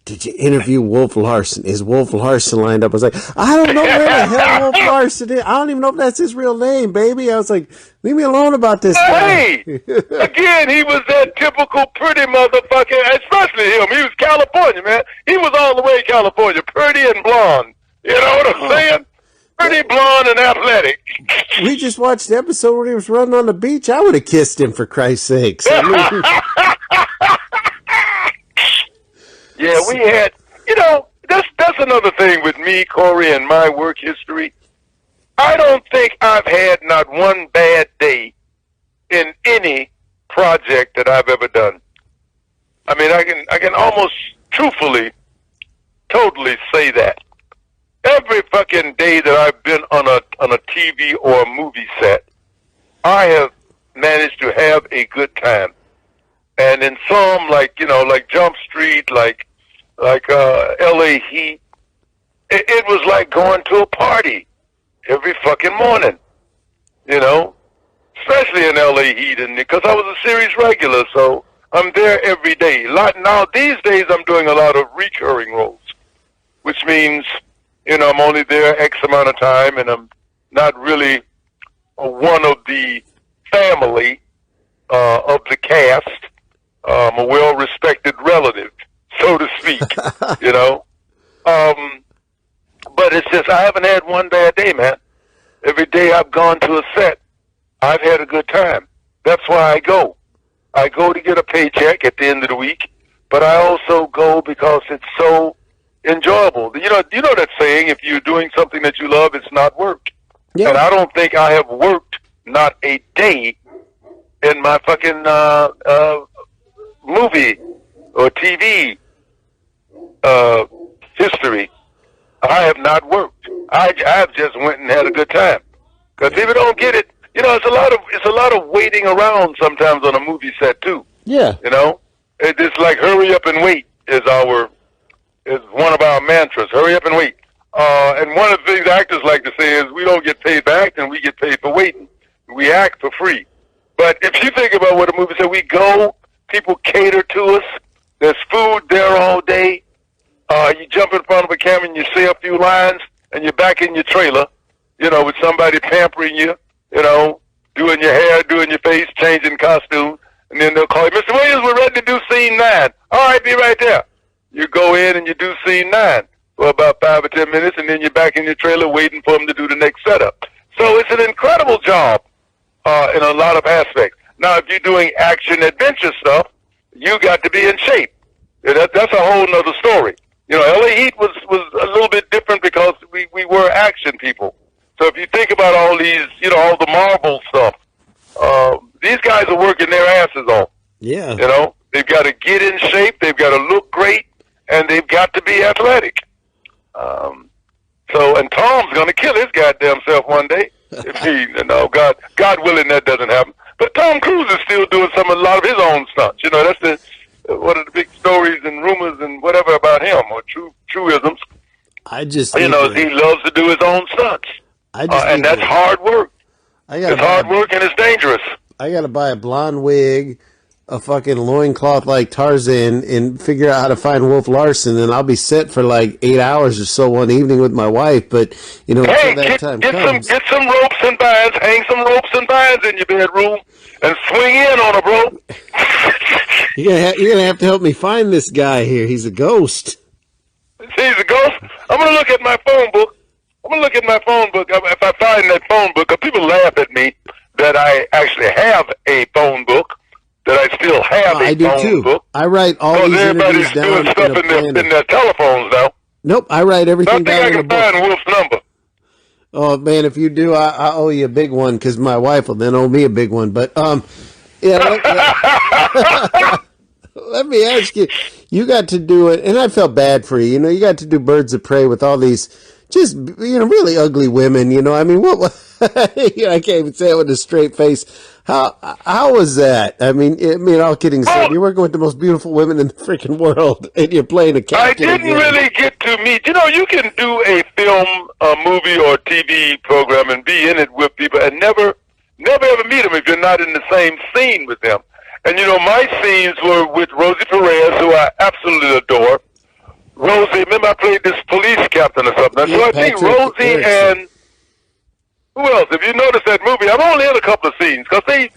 S2: Did you interview Wolf Larson? Is Wolf Larson lined up? I was like, I don't know where the hell Wolf Larson is. I don't even know if that's his real name, baby. I was like, leave me alone about this guy.
S3: Hey, again, he was that typical pretty motherfucker, especially him. He was California, man. He was all the way California, pretty and blonde. You know what I'm saying? Pretty blonde and athletic.
S2: We just watched the episode where he was running on the beach. I would have kissed him, for Christ's sakes. I mean,
S3: yeah, we had, that's another thing with me, Corey, and my work history. I don't think I've had not one bad day in any project that I've ever done. I mean, I can almost truthfully, totally say that. Every fucking day that I've been on a TV or a movie set, I have managed to have a good time. And in some, like Jump Street, like L.A. Heat, it was like going to a party every fucking morning, especially in L.A. Heat, and because I was a series regular, so I'm there every day. Now, these days, I'm doing a lot of recurring roles, which means, I'm only there X amount of time, and I'm not really one of the family of the cast. I'm a well-respected relative, so to speak, But it's just, I haven't had one bad day, man. Every day I've gone to a set, I've had a good time. That's why I go. I go to get a paycheck at the end of the week, but I also go because it's so enjoyable. You know that saying, if you're doing something that you love, it's not work. Yeah. And I don't think I have worked not a day in my fucking movie or TV history. I have not worked. I've just went and had a good time. Because if you don't get it, it's a lot of waiting around sometimes on a movie set too.
S2: Yeah.
S3: It's like hurry up and wait is one of our mantras. Hurry up and wait. And one of the things actors like to say is we don't get paid for acting, we get paid for waiting. We act for free. But if you think about what a movie said, we go, people cater to us. There's food there all day. You jump in front of a camera and you say a few lines, and you're back in your trailer, with somebody pampering you, doing your hair, doing your face, changing costume, and then they'll call you, Mr. Williams, we're ready to do scene 9. All right, be right there. You go in and you do scene 9 for about 5 or 10 minutes, and then you're back in your trailer waiting for them to do the next setup. So it's an incredible job in a lot of aspects. Now, if you're doing action-adventure stuff, you got to be in shape. That's a whole nother story. L.A. Heat was a little bit different because we were action people. So if you think about all these, all the Marvel stuff, these guys are working their asses off.
S2: Yeah.
S3: They've got to get in shape, they've got to look great, and they've got to be athletic. And Tom's going to kill his goddamn self one day. God willing, that doesn't happen. But Tom Cruise is still doing a lot of his own stunts. That's one of the big stories and rumors and whatever about him, or truisms.
S2: I just,
S3: he loves to do his own stunts. And that's hard work. It's hard work and it's dangerous.
S2: I got to buy a blonde wig, a fucking loincloth like Tarzan, and figure out how to find Wolf Larson, and I'll be set for like 8 hours or so one evening with my wife. But until that time comes,
S3: get some ropes and vines, hang some ropes and vines in your bedroom, and swing in on a bro.
S2: You're gonna have to help me find this guy here. He's a ghost.
S3: He's a ghost. I'm gonna look at my phone book. If I find that phone book, 'cause people laugh at me that I actually have a phone book. That I still have a phone book.
S2: I write all these interviews down.
S3: Everybody's doing stuff in their telephones now.
S2: Nope, I write everything down in a book.
S3: I think I can find Wolf's number.
S2: Oh man, if you do, I owe you a big one because my wife will then owe me a big one. But Yeah, let me ask you. You got to do it, and I felt bad for you. You know, you got to do Birds of Prey with all these just really ugly women. You know, I mean, what? I can't even say it with a straight face. How was that? I mean, all kidding aside, you're working with the most beautiful women in the freaking world, and you're playing a captain.
S3: I didn't really get to meet. You know, you can do a film, a movie, or TV program and be in it with people and never ever meet them if you're not in the same scene with them. And, you know, my scenes were with Rosie Perez, who I absolutely adore. Rosie, remember I played this police captain or something. So I think Rosie and who else? If you notice that movie, I'm only in a couple of scenes because they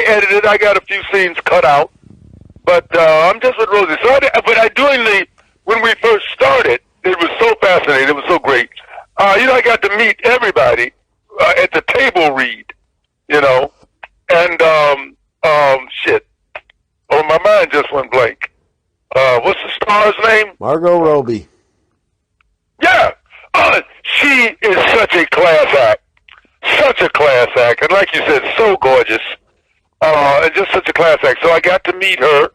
S3: edited. I got a few scenes cut out, but I'm just with Rosie. So, when we first started, it was so fascinating. It was so great. I got to meet everybody at the table read. You know, and shit. Oh, my mind just went blank. What's the star's name?
S2: Margot Robbie.
S3: Yeah. She is such a class act. Such a class act. And like you said, so gorgeous. And just such a class act. So I got to meet her.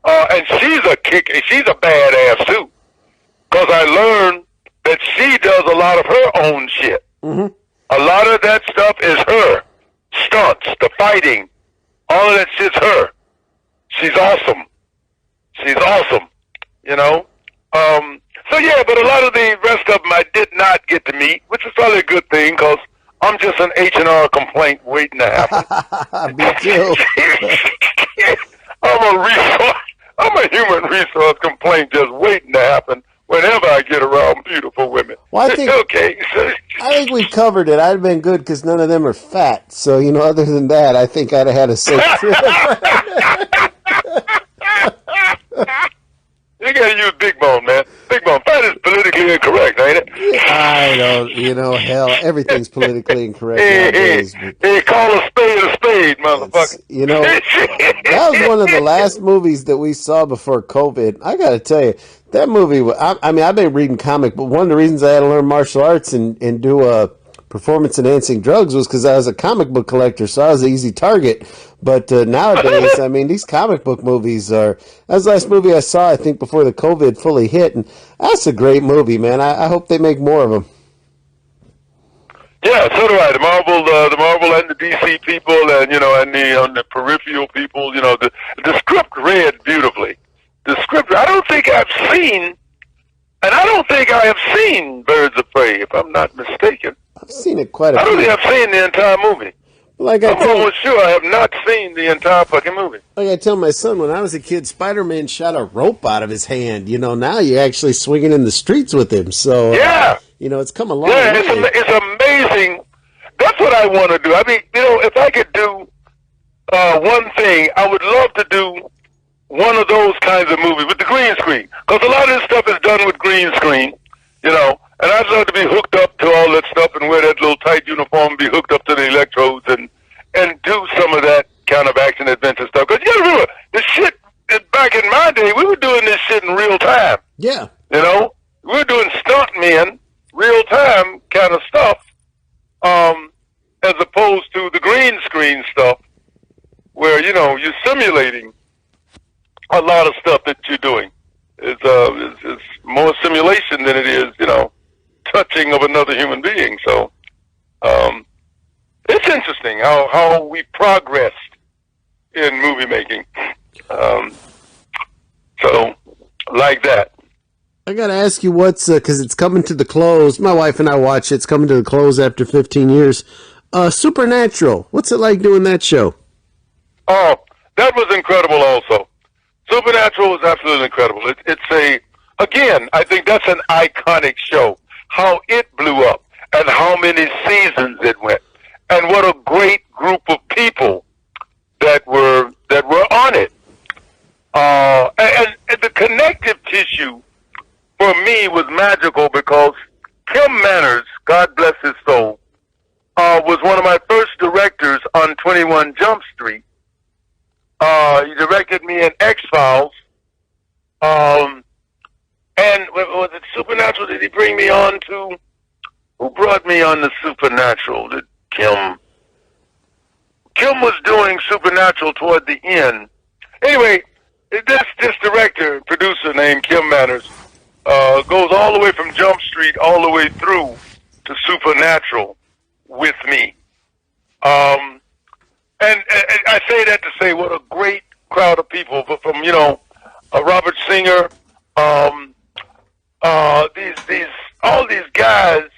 S3: And she's a badass too. Because I learned that she does a lot of her own shit.
S2: Mm-hmm.
S3: A lot of that stuff is her. Stunts, the fighting, all of that shit's her. She's awesome. She's awesome. You know? So yeah, but a lot of the rest of them I did not get to meet, which is probably a good thing because I'm just an H&R complaint waiting to happen.
S2: Me too.
S3: I'm a human resource complaint just waiting to happen whenever I get around beautiful women.
S2: Well, I think we covered it. I'd have been good because none of them are fat. So, other than that, I think I'd have had a safe trip.
S3: You gotta use Big Bone, man. Big Bone. Fat is politically incorrect, ain't it?
S2: I don't, hell, everything's politically incorrect nowadays.
S3: Hey, call a spade, motherfucker.
S2: That was one of the last movies that we saw before COVID. I gotta tell you, that movie, I've been reading comic, but one of the reasons I had to learn martial arts and do performance-enhancing drugs was because I was a comic book collector, so I was an easy target. But nowadays, these comic book movies that was the last movie I saw, I think, before the COVID fully hit, and that's a great movie, man. I hope they make more of them.
S3: Yeah, so do I. The Marvel and the DC people, and the peripheral people. The script read beautifully. The script. I don't think I have seen Birds of Prey, if I'm not mistaken.
S2: I've seen it quite a bit.
S3: I don't think I've seen the entire movie. I'm almost sure I have not seen the entire fucking movie.
S2: Like I tell my son, when I was a kid, Spider-Man shot a rope out of his hand. Now you're actually swinging in the streets with him. So,
S3: yeah.
S2: It's come a long
S3: way.
S2: It's
S3: amazing. That's what I want to do. If I could do one thing, I would love to do one of those kinds of movies with the green screen. Because a lot of this stuff is done with green screen, And I'd love to be hooked up to all that stuff and wear that little tight uniform, be hooked up to the electrodes and do some of that kind of action adventure stuff. Because you gotta remember, the shit back in my day, we were doing this shit in real time.
S2: Yeah.
S3: We were doing stuntmen, real time kind of stuff, as opposed to the green screen stuff where, you're simulating a lot of stuff that you're doing. It's more simulation than it is, touching of another human being. So it's interesting how we progressed in movie making. So like that.
S2: I gotta ask you what's because it's coming to the close. My wife and I watch it. It's coming to the close after 15 years. Supernatural. What's it like doing that show?
S3: Oh, that was incredible. Also, Supernatural was absolutely incredible. Again, I think that's an iconic show. How it blew up and how many seasons it went, and what a great group of people that were on it. And the connective tissue for me was magical because Kim Manners, God bless his soul, was one of my first directors on 21 Jump Street. He directed me in X-Files. And was it Supernatural? Did he bring me on to? Who brought me on the Supernatural? Did Kim Kim was doing Supernatural toward the end. Anyway, this director, producer named Kim Manners, goes all the way from Jump Street all the way through to Supernatural with me. And I say that to say what a great crowd of people, from Robert Singer, all these guys,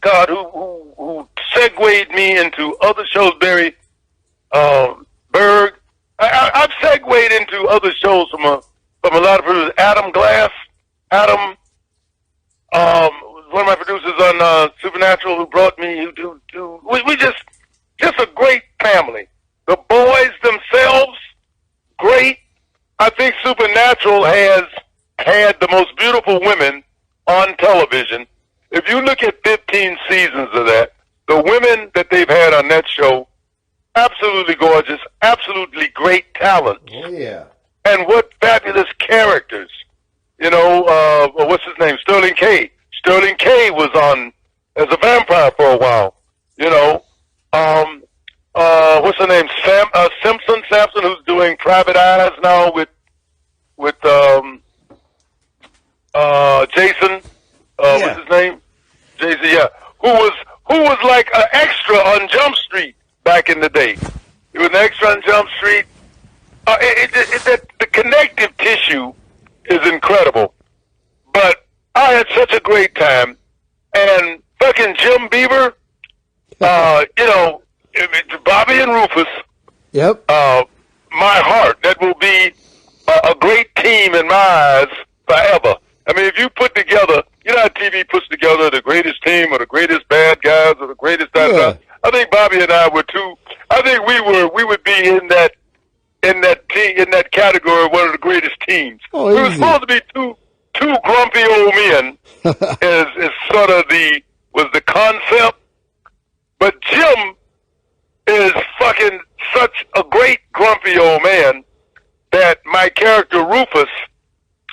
S3: God, who segued me into other shows. Barry Berg. I've segued into other shows from a lot of producers. Adam Glass. Adam was one of my producers on Supernatural, who brought me. We just a great family. The boys themselves, great. I think Supernatural has had the most beautiful women on television. If you look at 15 seasons of that, the women that they've had on that show, absolutely gorgeous, absolutely great talent.
S2: Oh, yeah.
S3: And what fabulous characters. What's his name? Sterling K. Sterling K was on as a vampire for a while. What's her name? Samson, who's doing Private Eyes now with Jason. What's his name? Jason, yeah. Who was like an extra on Jump Street back in the day. He was an extra on Jump Street. The connective tissue is incredible. But I had such a great time. And fucking Jim Beaver, Bobby and Rufus.
S2: Yep.
S3: My heart, that will be a great team in my eyes forever. I mean, if you put together, how TV puts together the greatest team or the greatest bad guys or the greatest
S2: Yeah.
S3: I think Bobby and I were two. I think we would be in that category, one of the greatest teams.
S2: Oh,
S3: we were
S2: easy.
S3: supposed to be two grumpy old men, is sort of was the concept. But Jim is fucking such a great grumpy old man that my character Rufus,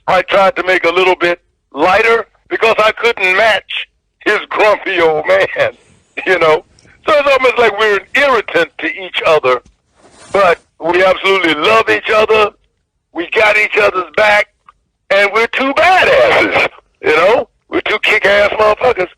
S3: I tried to make a little bit lighter because I couldn't match his grumpy old man, So it's almost like we're an irritant to each other, but we absolutely love each other. We got each other's back, and we're two badasses, We're two kick-ass motherfuckers.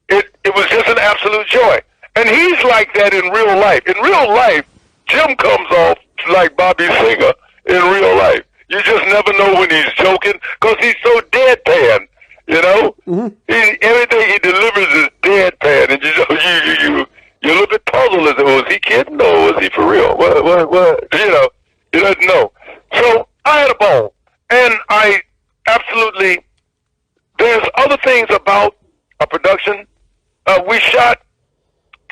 S3: It was just an absolute joy. And he's like that in real life. In real life, Jim comes off like Bobby Singer in real life. You just never know when he's joking because he's so deadpan,
S2: Mm-hmm.
S3: Everything he delivers is deadpan, and you're a little bit puzzled as was he kidding or was he for real? What? You doesn't know. So I had a ball, and I absolutely. There's other things about a production. We shot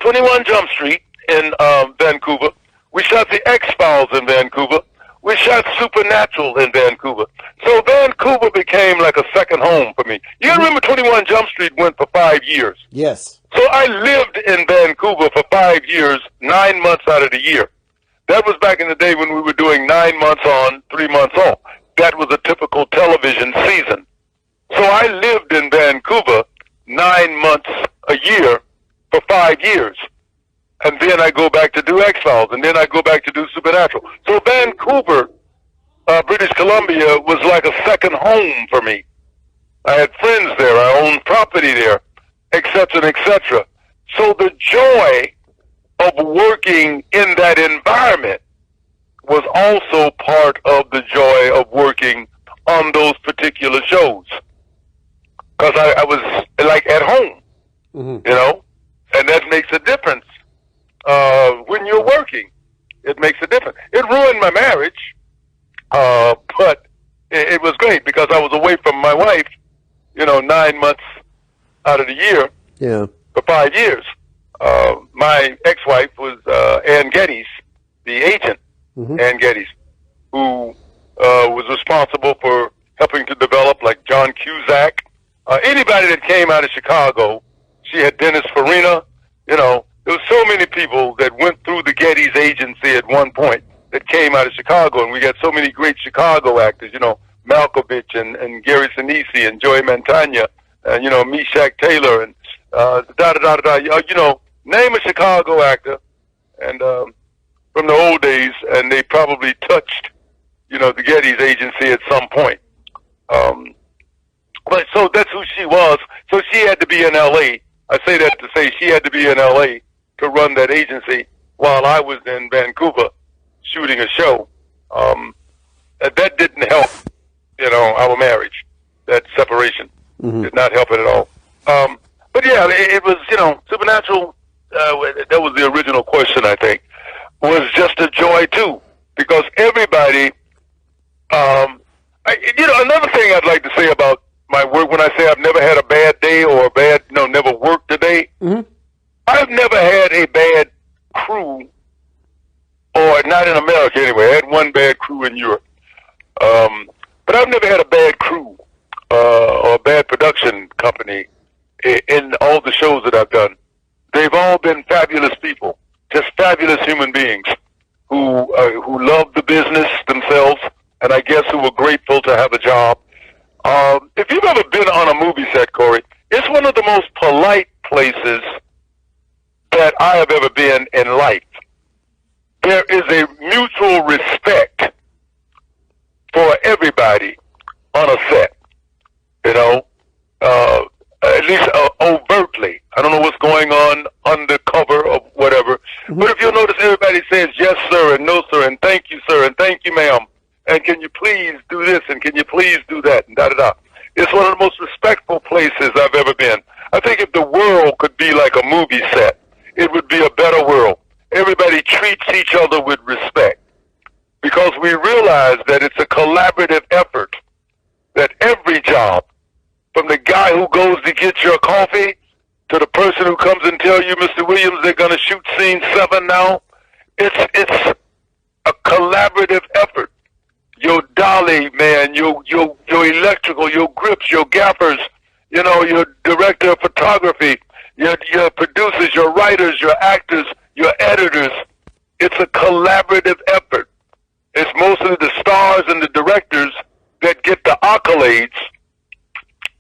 S3: 21 Jump Street in Vancouver. We shot The X-Files in Vancouver. We shot Supernatural in Vancouver. So Vancouver became like a second home for me. You gotta remember 21 Jump Street went for 5 years.
S2: Yes.
S3: So I lived in Vancouver for 5 years, 9 months out of the year. That was back in the day when we were doing 9 months on, 3 months off. That was a typical television season. So I lived in Vancouver 9 months a year for 5 years. And then I go back to do X-Files, and then I go back to do Supernatural. So Vancouver, British Columbia, was like a second home for me. I had friends there. I owned property there, et cetera, et cetera. So the joy of working in that environment was also part of the joy of working on those particular shows. Because I was like at home, and that makes a difference. When you're working, it makes a difference. It ruined my marriage, but it was great because I was away from my wife, 9 months out of the year for 5 years. My ex-wife was Ann Geddes, the agent, Ann Geddes, who was responsible for helping to develop like John Cusack. Anybody that came out of Chicago, she had Dennis Farina, there were so many people that went through the Geddes agency at one point that came out of Chicago, and we got so many great Chicago actors, Malkovich and Gary Sinise and Joey Mantegna, Meshack Taylor and Name a Chicago actor, and from the old days, and they probably touched, the Getty's agency at some point. But so that's who she was. So she had to be in L.A. I say that to say she had to be in L.A. to run that agency while I was in Vancouver shooting a show. That didn't help, our marriage. That separation did not help it at all. But yeah, it was, Supernatural, that was the original question, I think, was just a joy too. Because everybody, another thing I'd like to say about my work, when I say I've never had a bad day or never worked a day, I've never had a bad crew, or not in America anyway. I had one bad crew in Europe. But I've never had a bad crew or a bad production company in all the shows that I've done. They've all been fabulous people, just fabulous human beings who love the business themselves, and I guess who were grateful to have a job. If you've ever been on a movie set, Corey, it's one of the most polite places that I have ever been in life. There is a mutual respect for everybody on a set, at least overtly. I don't know what's going on undercover or whatever, but if you'll notice, everybody says yes, sir, and no, sir, and thank you, sir, and thank you, ma'am, and can you please do this, and can you please do that, and da-da-da. It's one of the most respectful places I've ever been. I think if the world could be like a movie set, it would be a better world. Everybody treats each other with respect, because we realize that it's a collaborative effort, that every job, from the guy who goes to get your coffee to the person who comes and tells you, Mr. Williams, they're going to shoot scene 7 now, it's a collaborative effort. Your dolly man, your electrical, your grips, your gaffers, your director of photography, your producers, your writers, your actors, your editors. It's a collaborative effort. It's mostly the stars and the directors that get the accolades,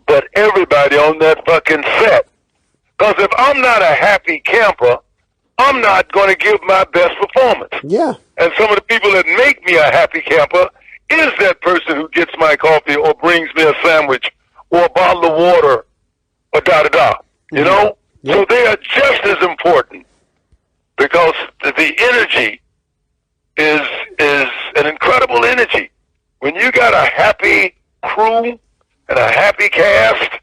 S3: but everybody on that fucking set. Because if I'm not a happy camper, I'm not going to give my best performance.
S2: Yeah.
S3: And some of the people that make me a happy camper is that person who gets my coffee or brings me a sandwich or a bottle of water or da-da-da,
S2: Yep.
S3: So they are just as important, because the energy is an incredible energy. When you got a happy crew and a happy cast,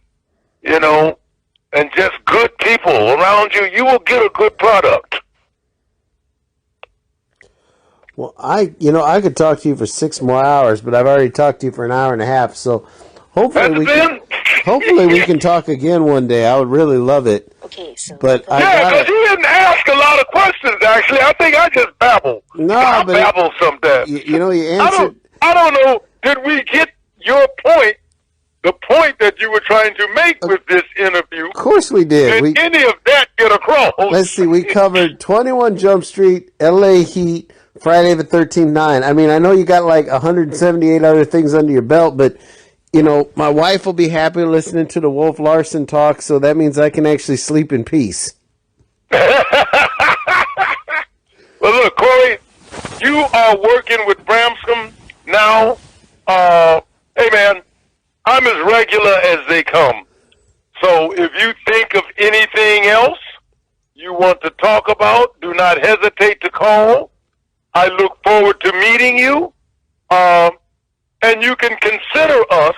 S3: and just good people around you, you will get a good product.
S2: Well, I could talk to you for 6 more hours, but I've already talked to you for an hour and a half. So hopefully we can talk again one day. I would really love it.
S4: Okay, so
S2: But
S3: Because you didn't ask a lot of questions, actually. I think I just babble.
S2: No,
S3: I
S2: but
S3: babble sometimes.
S2: you answered.
S3: I don't know. Did we get your point? The point that you were trying to make with this interview?
S2: Of course we did.
S3: Did any of that get across?
S2: Let's see. We covered 21 Jump Street, L.A. Heat, Friday the 13th 9. I mean, I know you got like 178 other things under your belt, but my wife will be happy listening to the Wolf Larson talk, so that means I can actually sleep in peace.
S3: Well, look, Corey, you are working with Bramscombe now. Hey, man, I'm as regular as they come. So if you think of anything else you want to talk about, do not hesitate to call. I look forward to meeting you. And you can consider us,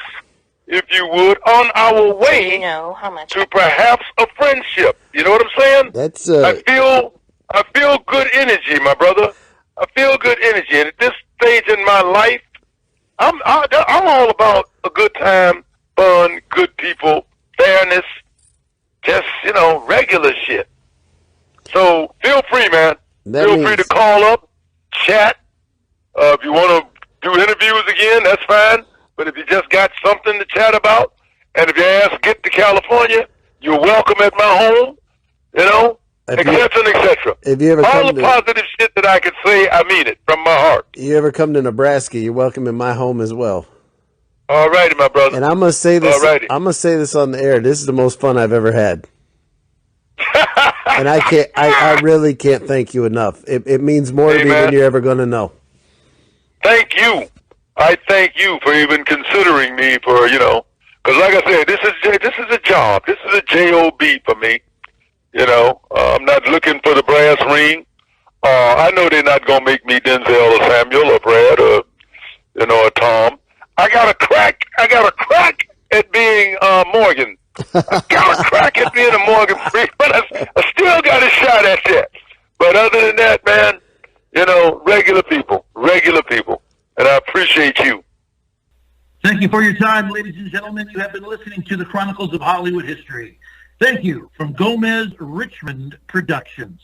S3: if you would, on our way
S4: how much?
S3: to perhaps a friendship. You know what I'm saying?
S2: That's
S3: I feel good energy, my brother. I feel good energy, and at this stage in my life, I'm all about a good time, fun, good people, fairness, just regular shit. So feel free, man. Feel free to call up, chat. If you want to do interviews again, that's fine. But if you just got something to chat about, and if your ass get to California, you're welcome at my home, et cetera, and et cetera.
S2: If you ever
S3: all the positive shit that I could say, I mean it from my heart.
S2: You ever come to Nebraska, you're welcome in my home as well.
S3: All righty, my brother.
S2: And I'm gonna say this.
S3: Alrighty.
S2: I'm gonna say this on the air. This is the most fun I've ever had. And I really can't thank you enough. It means more to me than you're ever going to know.
S3: Thank you. I thank you for even considering me for, because like I said, this is a job. This is a job for me. I'm not looking for the brass ring. I know they're not going to make me Denzel or Samuel or Brad or, or Tom. I got a crack at being Morgan. I got a crack at being a Morgan Freeman. I still got a shot at that. But other than that, man, regular people. And I appreciate you.
S1: Thank you for your time, ladies and gentlemen. You have been listening to the Chronicles of Hollywood History. Thank you from Gomez Richmond Productions.